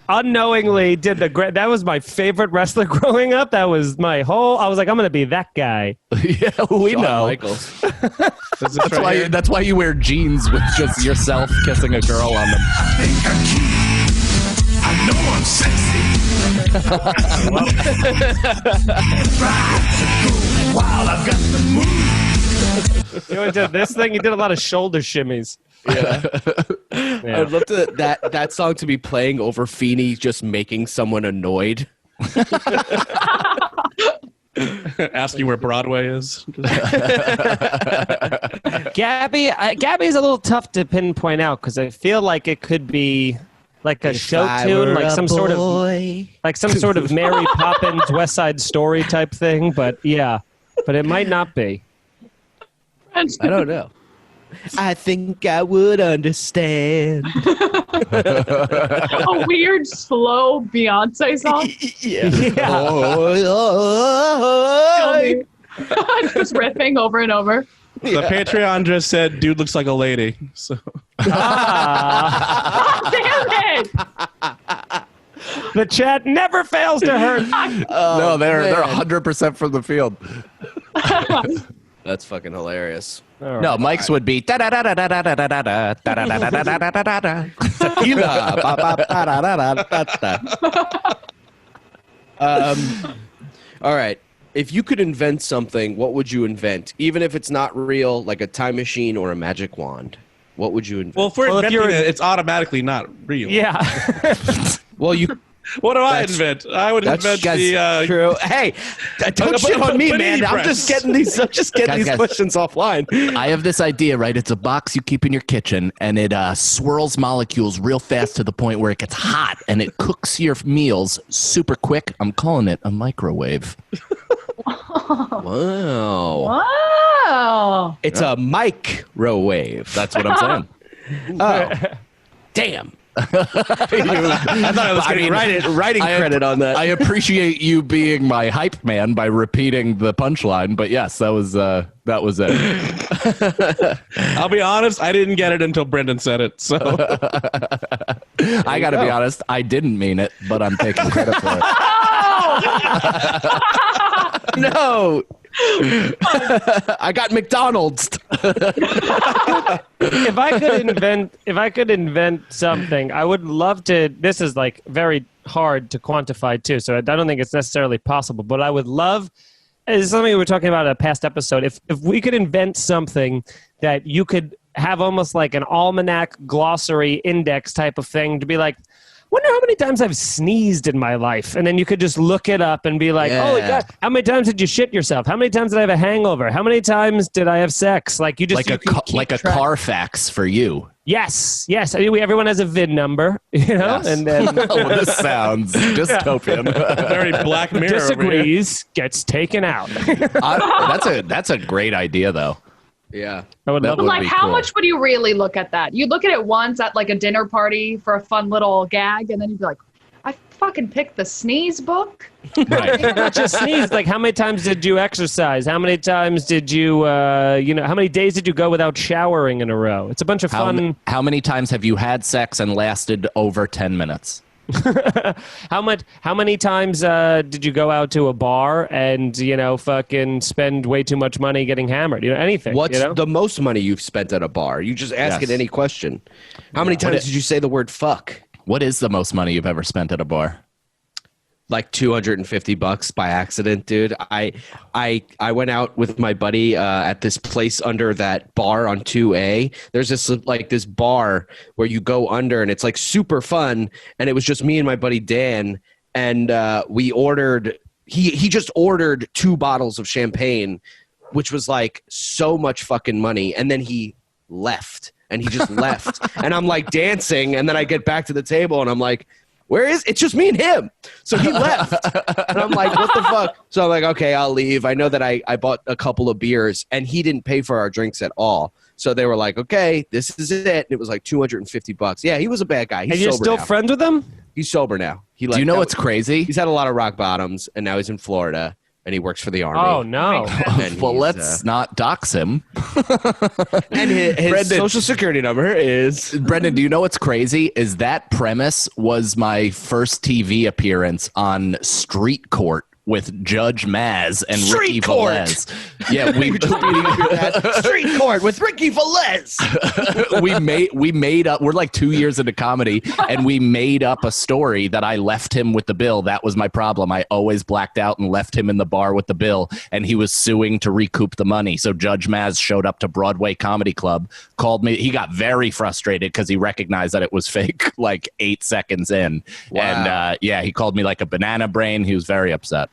unknowingly did that was my favorite wrestler growing up. That was my whole. I was like, I'm gonna be that guy. Yeah, we Shawn know. Michaels. That's why you wear jeans with just yourself kissing a girl on them. I know I'm sexy. Wow, I've got the move. You did this thing. You did a lot of shoulder shimmies. Yeah. I'd love that song to be playing over Feeney just making someone annoyed. Asking where Broadway is. Gabby's a little tough to pinpoint out because I feel like it could be like a show tune, like some sort of Mary Poppins West Side Story type thing. But yeah, but it might not be. I don't know. I think I would understand. A weird, slow Beyonce song. Yeah. Just riffing over and over. The Patreon just said, "Dude looks like a lady." So Damn it! The chat never fails to hurt. No, they're 100% from the field. That's fucking hilarious. No, Mike's would be da da da da da da da da da da da da da da da da da. Tequila. Ba, ba, ba, da, da, da, da, da. All right. If you could invent something, what would you invent? Even if it's not real, like a time machine or a magic wand, what would you invent? well, if we're Well, if inventing you're- it, it's automatically not real. Yeah. Well, you. What do I That's- invent? I would That's invent the. true. Hey, don't shit on me, man. I'm just getting these. I'm just getting these Guys. questions offline. I have this idea, right? It's a box you keep in your kitchen, and it swirls molecules real fast to the point where it gets hot, and it cooks your meals super quick. I'm calling it a microwave. Wow. Wow. It's a microwave. That's what I'm saying. Oh, damn. I thought I was getting Writing credit on that. I appreciate you being my hype man by repeating the punchline, but yes, that was it. I'll be honest, I didn't get it until Brendan said it. So I got to be honest, I didn't mean it, but I'm taking credit for it. No. I got McDonald's. If I could invent something, I would love to. This is like very hard to quantify too, so I don't think it's necessarily possible. But I would love is something we were talking about in a past episode. If we could invent something that you could have almost like an almanac glossary index type of thing to be like, wonder how many times I've sneezed in my life. And then you could just look it up and be like, oh, God, how many times did you shit yourself? How many times did I have a hangover? How many times did I have sex? Like you just like a Carfax for you. Yes. I mean, everyone has a VIN number, Yes. and then this sounds dystopian. Very Black Mirror. disagrees, gets taken out. That's a great idea, though. Yeah. I would love But it. like, how much would you really look at that? You'd look at it once at like a dinner party for a fun little gag, and then you'd be like, I fucking picked the sneeze book. Right. Not just sneeze. Like, how many times did you exercise? How many times did you, how many days did you go without showering in a row? It's a bunch of fun. How many times have you had sex and lasted over 10 minutes? How many times did you go out to a bar and fucking spend way too much money getting hammered? Anything. What's the most money you've spent at a bar? You just ask it any question. How many times did you say the word fuck? What is the most money you've ever spent at a bar? Like $250 by accident, dude. I went out with my buddy at this place under that bar on 2A. There's this bar where you go under and it's like super fun. And it was just me and my buddy Dan, and we ordered. He just ordered 2 bottles of champagne, which was like so much fucking money. And then he left, and he just left. And I'm like dancing, and then I get back to the table, and I'm like, it's just me and him. So he left. And I'm like, what the fuck? So I'm like, okay, I'll leave. I know that I bought a couple of beers, and he didn't pay for our drinks at all. So they were like, okay, this is it. And it was like $250. Yeah, he was a bad guy. He's and you're sober still now. friends with him? He's sober now. Do you know what's crazy? He's had a lot of rock bottoms, and now he's in Florida, and he works for the Army. Oh, no. And Well, he's, let's not dox him. And his Brendan. social security number is... Brendan, do you know what's crazy? Is that premise was my first TV appearance on Street Court with Judge Maz and Street Ricky Court! Velez. Yeah, we Street Court with Ricky Velez. we made up. We're like 2 years into comedy, and we made up a story that I left him with the bill. That was my problem. I always blacked out and left him in the bar with the bill, and he was suing to recoup the money. So Judge Maz showed up to Broadway Comedy Club, called me. He got very frustrated because he recognized that it was fake like 8 seconds in. Wow. And he called me like a banana brain. He was very upset.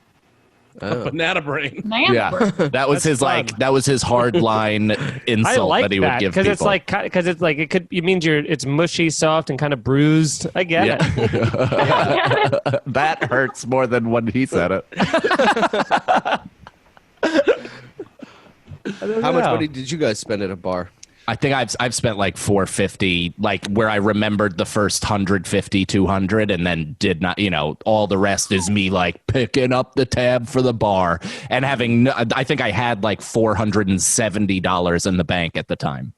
Banana brain. Yeah, that was his fun. that was his hard line insult I like that he would give because people. it's like it means it's mushy, soft, and kind of bruised. I get it. That hurts more than when he said it. How much money did you guys spend at a bar? I think I've spent like $450, like where I remembered the first 150, 200, and then did not, all the rest is me like picking up the tab for the bar and having, I think I had like $470 in the bank at the time.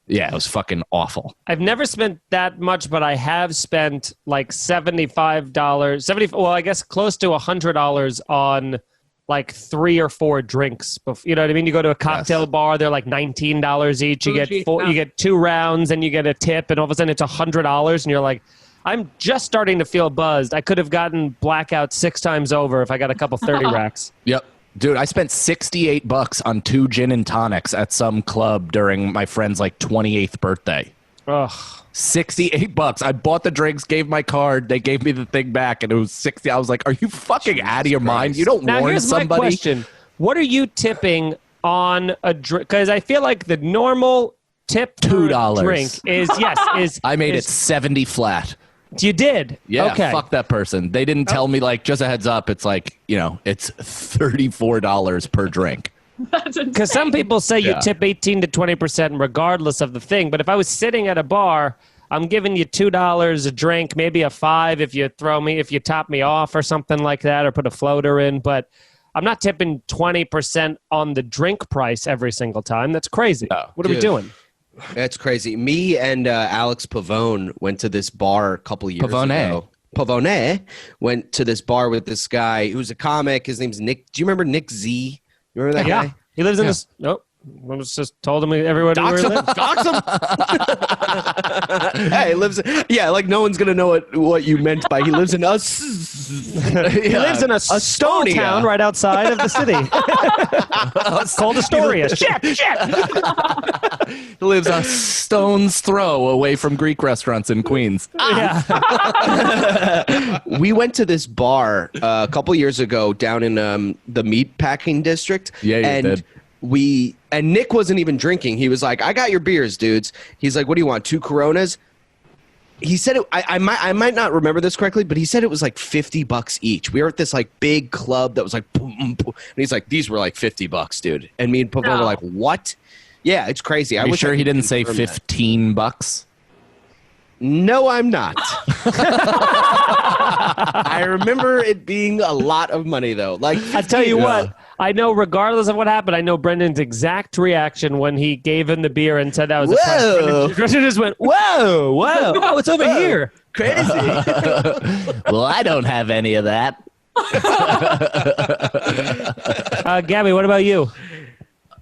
Yeah, it was fucking awful. I've never spent that much, but I have spent like $75, well, I guess close to $100 on like 3 or 4 drinks. You know what I mean? You go to a cocktail bar, they're like $19 each. You get 2 rounds and you get a tip, and all of a sudden it's $100, and you're like, I'm just starting to feel buzzed. I could have gotten blackout 6 times over if I got a couple 30 racks. Yep. Dude, I spent $68 on 2 gin and tonics at some club during my friend's like 28th birthday. Ugh. $68. I bought the drinks, gave my card, they gave me the thing back, and it was 60. I was like, are you fucking out of your mind? You don't Now warn here's somebody. my question. What are you tipping on a drink? Because I feel like the normal tip for a $2 drink is I made it 70 flat. You did? Yeah, Okay. fuck that person. They didn't tell me, like, just a heads up, it's like, it's $34 per drink. That's insane. Because some people say you Yeah. tip 18 to 20% regardless of the thing. But if I was sitting at a bar, I'm giving you $2 a drink, maybe a $5 if you top me off or something like that, or put a floater in. But I'm not tipping 20% on the drink price every single time. That's crazy. What are we Dude. doing? That's crazy. Me and Alex Pavone went to this bar a couple years ago. Pavone went to this bar with this guy who's a comic. His name's Nick. Do you remember Nick Z? You remember that guy? He lives in this. Nope. I was just told him everyone knew where he lived. Dox him. Hey, he lives. Yeah, like no one's gonna know what you meant by he lives in us. He lives in a small Estonia. town right outside of the city. It's called Astoria. Shit. He lives a stone's throw away from Greek restaurants in Queens. Yeah. We went to this bar a couple years ago down in the meat packing district. Yeah, you and did. And Nick wasn't even drinking. He was like, "I got your beers, dudes." He's like, "What do you want? 2 Coronas?" He said it. I might not remember this correctly, but he said it was like $50 each. We were at this like big club that was like, boom, boom, and he's like, "These were like $50, dude." And me and Papa were like, "What?" Yeah, it's crazy. Are you sure he didn't say $15? No, I'm not. I remember it being a lot of money, though. Like, I tell you what, I know regardless of what happened, I know Brendan's exact reaction when he gave him the beer and said that was Whoa. a Brendan just went, whoa, oh, it's over here. crazy. Well, I don't have any of that. Gabby, what about you?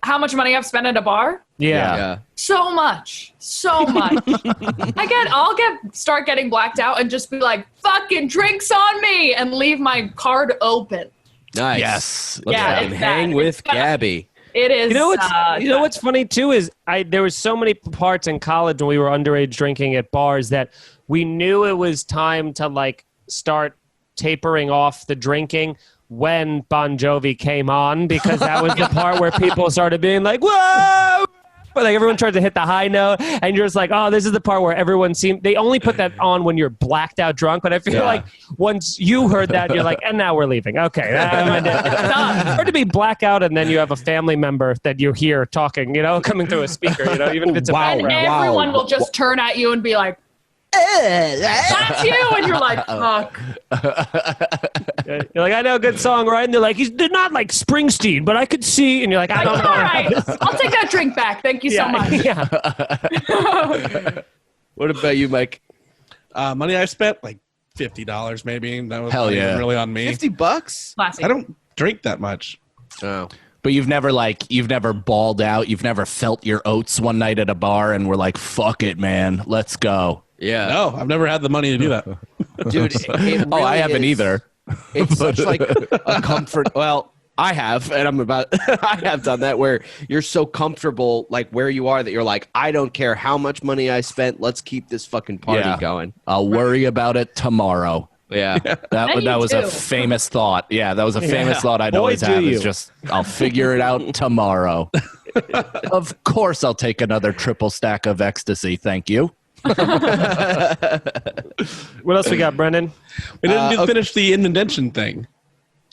How much money I've spent at a bar? Yeah. So much. I'll start getting blacked out and just be like, fucking drinks on me, and leave my card open. Nice. Yes. Let's Yeah, fucking it's hang bad. with It's bad. Gabby. It is. You know what's funny too is there was so many parts in college when we were underage drinking at bars that we knew it was time to like start tapering off the drinking when Bon Jovi came on, because that was the part where people started being like, whoa! But like everyone tried to hit the high note, and you're just like, oh, this is the part where everyone they only put that on when you're blacked out drunk. But I feel like once you heard that, you're like, and now we're leaving. Okay. Or to be blackout, and then you have a family member that you hear talking, coming through a speaker, even if it's a And everyone will just turn at you and be like, that's you, and you're like, fuck. You're like, I know a good song, right? And they're like, they're not like Springsteen, but I could see. And you're like, I don't know. All right, I'll take that drink back. Thank you so much. Yeah. What about you, Mike? Money I spent like $50 maybe. That was Hell not yeah. even really on me. $50? Classic. I don't drink that much. Oh. But you've never balled out. You've never felt your oats one night at a bar and were like, fuck it, man. Let's go. Yeah. No, I've never had the money to do that. Dude, it really I haven't either. It's such like a comfort. Well, I have, and I have done that where you're so comfortable, like where you are, that you're like, I don't care how much money I spent. Let's keep this fucking party going. I'll worry about it tomorrow. Yeah. That was a too. famous thought. Yeah, that was a famous thought I'd Boy, always do have. you. Is just, I'll figure it out tomorrow. Of course, I'll take another triple stack of ecstasy. Thank you. What else we got, Brendan? We didn't finish the invention thing.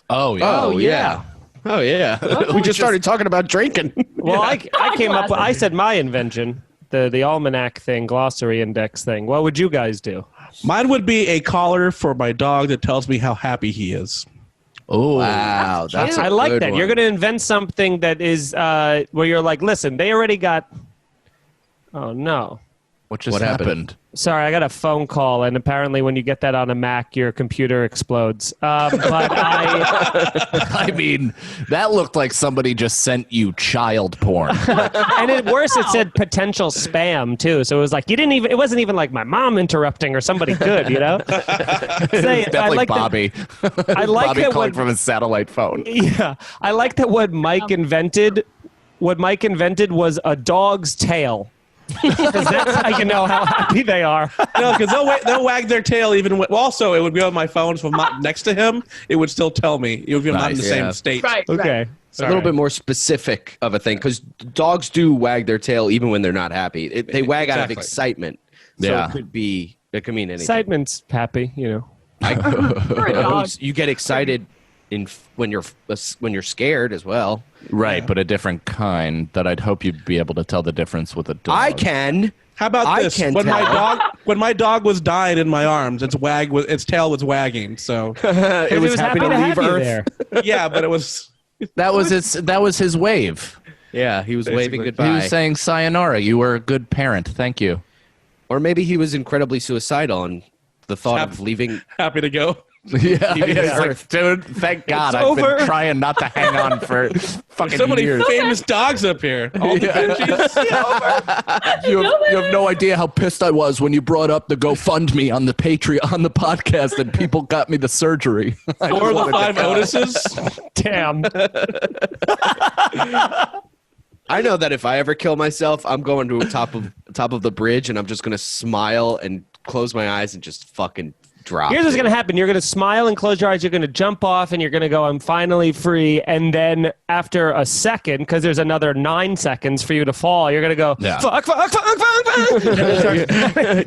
Oh, yeah. Oh, yeah. Oh, yeah. We just started talking about drinking. Well, I came up with, I said my invention, the almanac thing, glossary index thing. What would you guys do? Mine would be a collar for my dog that tells me how happy he is. Oh, Wow. That's I a like good that. one. You're going to invent something that is where you're like, listen, they already got. Oh, no. what just What happened? happened? Sorry, I got a phone call, and apparently when you get that on a Mac, your computer explodes. But I mean, that looked like somebody just sent you child porn. worse, it said potential spam, too. So it was like, it wasn't even like my mom interrupting or somebody good, Say, Definitely Bobby. I like Bobby that calling when- from his satellite phone. Yeah, I like that what Mike invented was a dog's tail. Because that's how you know how happy they are. No, because they'll wag their tail even when. Well, also, it would be on my phone, so if I'm not next to him, it would still tell me if I'm not in the Nice. same Yeah. state. Right. Okay. A little bit more specific of a thing, because dogs do wag their tail even when they're not happy. They wag out of Exactly. excitement. So Yeah. it could mean anything. Excitement's happy, For a dog. You get excited when you're scared as well. Right, but a different kind that I'd hope you'd be able to tell the difference with a dog. I can. How about I this? can When tell. my dog was dying in my arms, its tail was wagging. So It was happy to leave have you Earth. there. yeah, but it was. That was his wave. Yeah, he was waving Basically. goodbye. He was saying sayonara. You were a good parent. Thank you. Or maybe he was incredibly suicidal and the thought of leaving. Happy to go. Yeah, it's like, dude, thank God I've been trying not to hang on for fucking So many years. famous dogs up here. All the Benjis. You have no idea how pissed I was when you brought up the GoFundMe on the Patreon, on the podcast, and people got me the surgery. Or the 5 Otises. Damn. I know that if I ever kill myself, I'm going to top of the bridge and I'm just gonna smile and close my eyes and just fucking drop. Here's what's going to happen. You're going to smile and close your eyes. You're going to jump off and you're going to go, I'm finally free. And then after a second, because there's another 9 seconds for you to fall, you're going to go, fuck.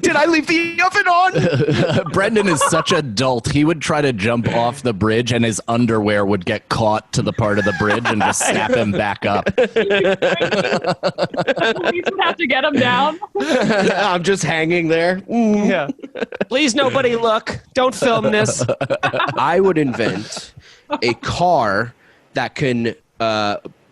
Did I leave the oven on? Brendan is such a dolt. He would try to jump off the bridge and his underwear would get caught to the part of the bridge and just snap him back up. Police would have to get him down. I'm just hanging there. Yeah. Please, nobody look. Don't film this. I would invent a car that can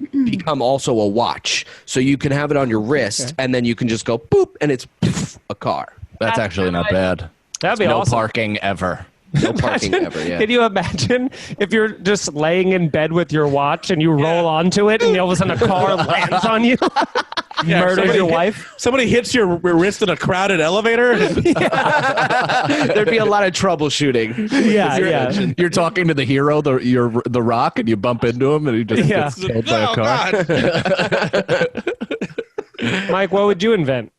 become also a watch. So you can have it on your wrist and then you can just go boop and it's poof, a car. That's actually not bad. That'd be no awesome. parking ever. No parking ever, yeah. Can you imagine if you're just laying in bed with your watch and you roll onto it and all of a sudden a car lands on you? Murders your wife? Somebody hits your wrist in a crowded elevator. There'd be a lot of troubleshooting. Yeah. You're talking to the hero, the Rock, and you bump into him and he just gets killed by a car. Mike, what would you invent?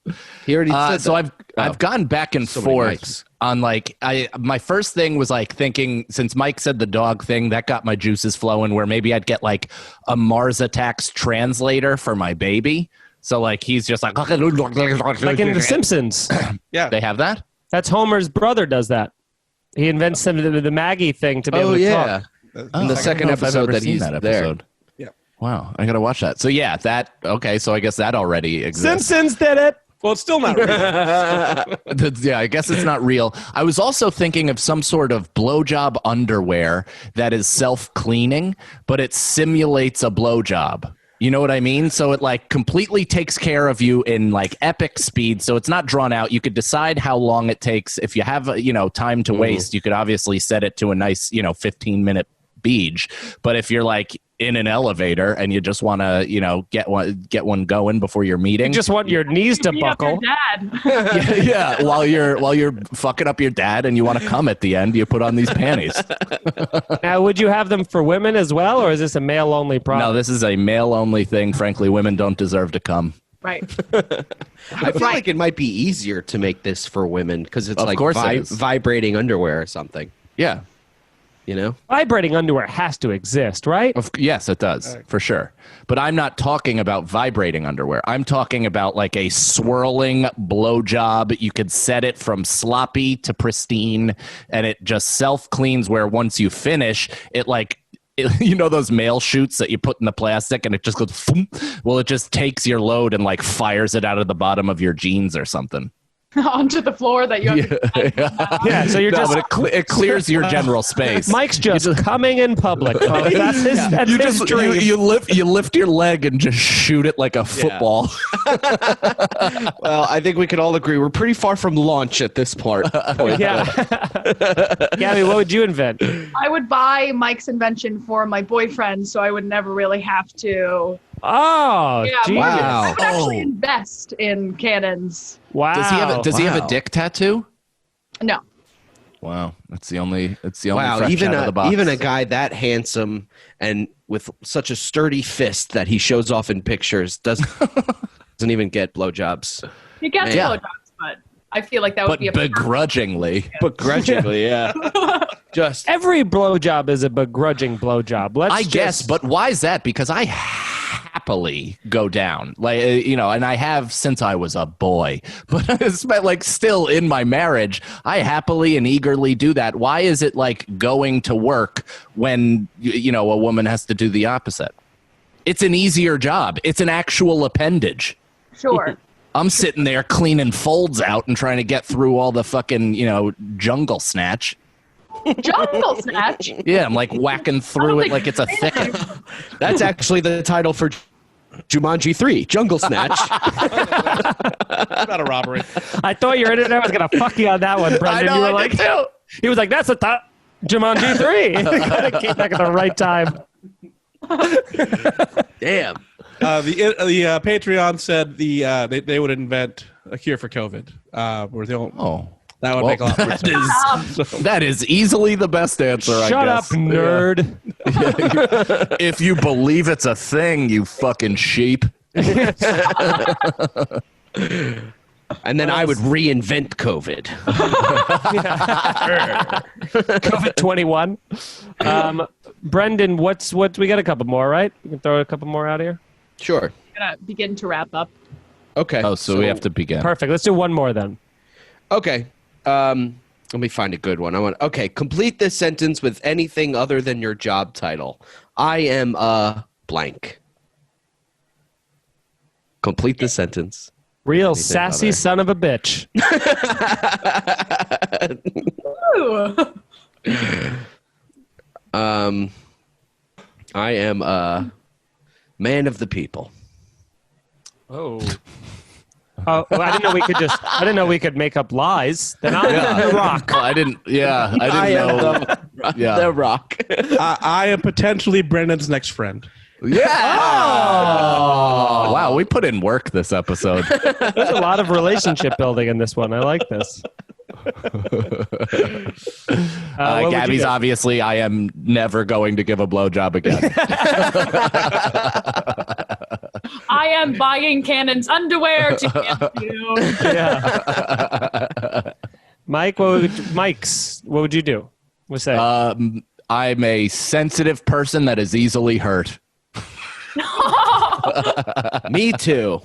He already said so that. I've gone back and So many forth mics. on like my first thing was like thinking, since Mike said the dog thing, that got my juices flowing, where maybe I'd get like a Mars Attacks translator for my baby. So like he's just like Like in The Simpsons. Yeah. They have that? That's Homer's brother does that. He invents the Maggie thing to be able to talk. In the second episode that he's there. Yeah. Wow, I gotta watch that. So yeah, okay. So I guess that already exists. Simpsons did it. Well, it's still not real. Yeah, I guess it's not real. I was also thinking of some sort of blowjob underwear that is self-cleaning, but it simulates a blowjob. You know what I mean? So it like completely takes care of you in like epic speed. So it's not drawn out. You could decide how long it takes. If you have, time to waste, you could obviously set it to a nice, 15-minute beach. But if you're like in an elevator and you just want to, get one going before your meeting, You just want your knees to Beat up buckle. your dad. yeah, while you're fucking up your dad and you want to come at the end, you put on these panties. Now, would you have them for women as well, or is this a male-only product? No, this is a male-only thing. Frankly, women don't deserve to come. Right. I feel like it might be easier to make this for women because it's Of like course it is. vibrating underwear or something. Yeah. Vibrating underwear has to exist, right? Yes, it does, for sure. But I'm not talking about vibrating underwear. I'm talking about like a swirling blowjob. You could set it from sloppy to pristine, and it just self-cleans where once you finish, it like... those mail chutes that you put in the plastic and it just goes... Foom? Well, it just takes your load and like fires it out of the bottom of your jeans or something. Onto the floor that you have to Yeah, so you're just... But it clears your general space. Mike's just coming in public. Folks. That's his dream. You lift your leg and just shoot it like a football. Well, I think we can all agree we're pretty far from launch at this part. Yeah. Gabby, what would you invent? I would buy Mike's invention for my boyfriend so I would never really have to. Oh, Yeah, Jesus. Wow. I would actually invest in cannons. Wow. Does he have a dick tattoo? No. Wow, it's the only Wow, fresh even out of the box. even a guy that handsome and with such a sturdy fist that he shows off in pictures doesn't even get blowjobs. He gets Yeah. blowjobs, but I feel like that would but be a begrudgingly. Begrudgingly, yeah. Just Every blowjob is a begrudging blowjob. I guess, but why is that? Because I happily go down, and I have since I was a boy. But it's like still in my marriage, I happily and eagerly do that. Why is it like going to work when a woman has to do the opposite? It's an easier job. It's an actual appendage. Sure. I'm sitting there cleaning folds out and trying to get through all the fucking, jungle snatch. Jungle Snatch. Yeah, I'm like whacking through it like it's a thicket. that's actually the title for Jumanji 3, Jungle Snatch. Not a robbery. I thought your internet was going to fuck you on that one, Brendan. I know, you were I like, did too. he was like, that's a thought. Jumanji 3. Gotta keep back at the right time. Damn. The Patreon said they would invent a cure for COVID. Where they don't. Oh. That would make a lot more sense. That is easily the best answer, I guess. Shut up, nerd. If you believe it's a thing, you fucking sheep. And then I would reinvent COVID. COVID 21. Brendan, what we got a couple more, right? We can throw a couple more out here. Sure. I'm gonna begin to wrap up. Okay. Oh, so we have to begin. Perfect. Let's do one more then. Okay. Let me find a good one. Okay. Complete this sentence with anything other than your job title. I am a blank. Complete the sentence. Real Anything sassy other. son of a bitch. I am a man of the people. Oh. Oh, well, I didn't know we could make up lies. Then I'm the Rock. Well, I didn't know. The Rock. I am potentially Brendan's next friend. Yeah. Oh. Wow, we put in work this episode. There's a lot of relationship building in this one. I like this. What would you Gabby's do? obviously, I am never going to give a blowjob again. I am buying Cannon's underwear to give you. Yeah. Mike, what would you do? What's that? I'm a sensitive person that is easily hurt. Me too.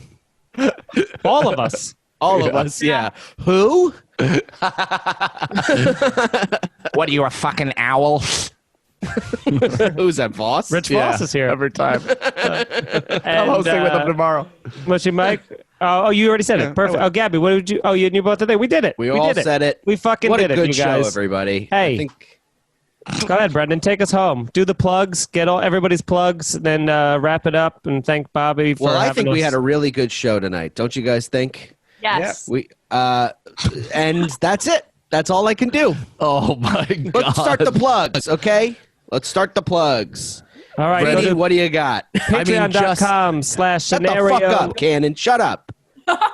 All of us. All of us, yeah. Who? What are you, a fucking owl? Who's that, boss? Rich Voss is here. Every time. And, I'm hosting with him tomorrow. What's your Mike? Oh, you already said it. Perfect. Oh, Gabby, what did you? Oh, you both did it. We did it. We all did it. said it. We fucking What did a it, good you show, guys. everybody. Hey. I think Go ahead, Brendan. Take us home. Do the plugs. Get all everybody's plugs. Then wrap it up and thank Bobby for. Well, I having think we us. had a really good show tonight. Don't you guys think? Yes. We and that's it. That's all I can do. Oh my God. Let's start the plugs, okay? Let's start the plugs. All right. Freddie, Go to what do you got? Patreon.com/scenario. Shut the fuck up, Cannon. Shut up.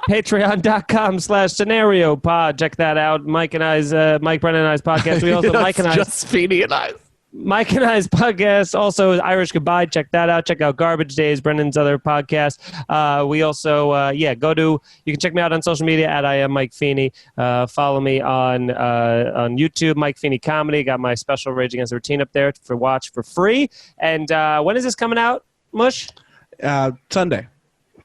Patreon.com/scenario pod. Check that out. Mike, Brendan and I's podcast. We also Mike and I's just Feeney and I. Mike and I's podcast, also Irish Goodbye. Check that out. Check out Garbage Days, Brendan's other podcast. We also, you can check me out on social media at I am Mike Feeney. Follow me on YouTube, Mike Feeney Comedy. Got my special Rage Against the Routine up there for watch for free. And when is this coming out, Mush? Sunday.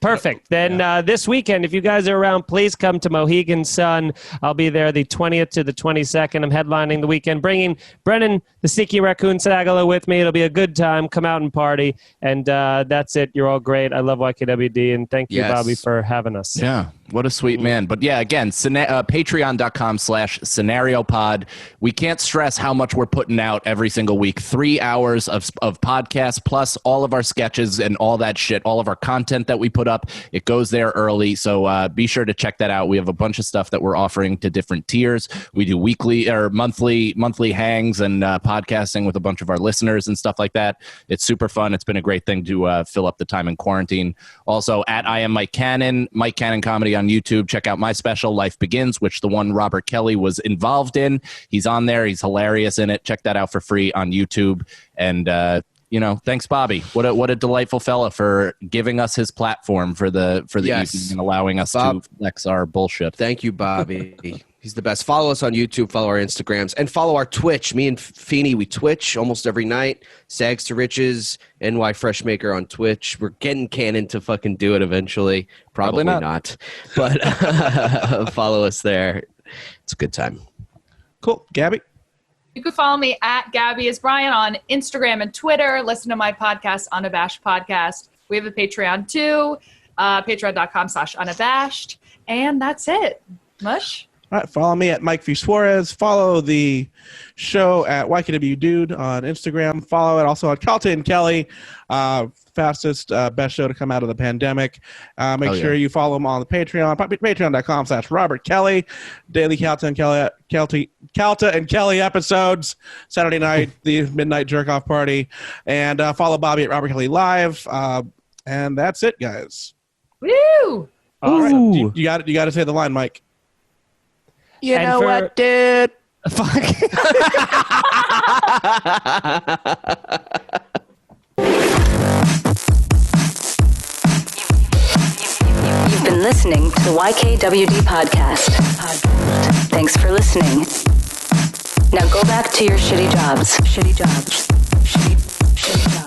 Perfect. Then this weekend, if you guys are around, please come to Mohegan Sun. I'll be there the 20th to the 22nd. I'm headlining the weekend, bringing Brennan, the Sneaky Raccoon Sagalow with me. It'll be a good time. Come out and party. And that's it. You're all great. I love YKWD. And thank you, Yes. Bobby, for having us. Yeah, what a sweet man. But yeah, again, patreon.com/scenario pod. We can't stress how much we're putting out every single week. 3 hours of podcasts plus all of our sketches and all that shit, all of our content that we put up. It goes there early. So be sure to check that out. We have a bunch of stuff that we're offering to different tiers. We do weekly or monthly hangs and podcasting with a bunch of our listeners and stuff like that. It's super fun. It's been a great thing to fill up the time in quarantine. Also at I am Mike Cannon, Mike Cannon Comedy on YouTube. Check out my special Life Begins, which the one Robert Kelly was involved in. He's on there. He's hilarious in it. Check that out for free on YouTube. And thanks, Bobby. What a delightful fella for giving us his platform for the Yes. Mm-hmm. evening and allowing us to flex our bullshit. Thank you, Bobby. He's the best. Follow us on YouTube, follow our Instagrams, and follow our Twitch. Me and Feeney, we Twitch almost every night. Sags to Riches, NY Freshmaker on Twitch. We're getting Cannon to fucking do it eventually. Probably not. But follow us there. It's a good time. Cool. Gabby? You can follow me at Gabby is Brian on Instagram and Twitter. Listen to my podcast, Unabashed Podcast. We have a Patreon too, patreon.com/unabashed. And that's it. Mush? All right, follow me at Mike V. Suarez. Follow the show at YKW Dude on Instagram. Follow it also on Calton and Kelly. fastest, best show to come out of the pandemic. Make sure you follow him on the Patreon, patreon.com/Robert Kelly, daily Calta and Kelly episodes, Saturday night, the midnight jerk-off party, and follow Bobby at Robert Kelly Live. And that's it, guys. Woo! All right. You got to say the line, Mike. You know what, dude? Fuck. You've been listening to the YKWD podcast. Thanks for listening. Now go back to your shitty jobs. Shitty jobs. Shitty jobs.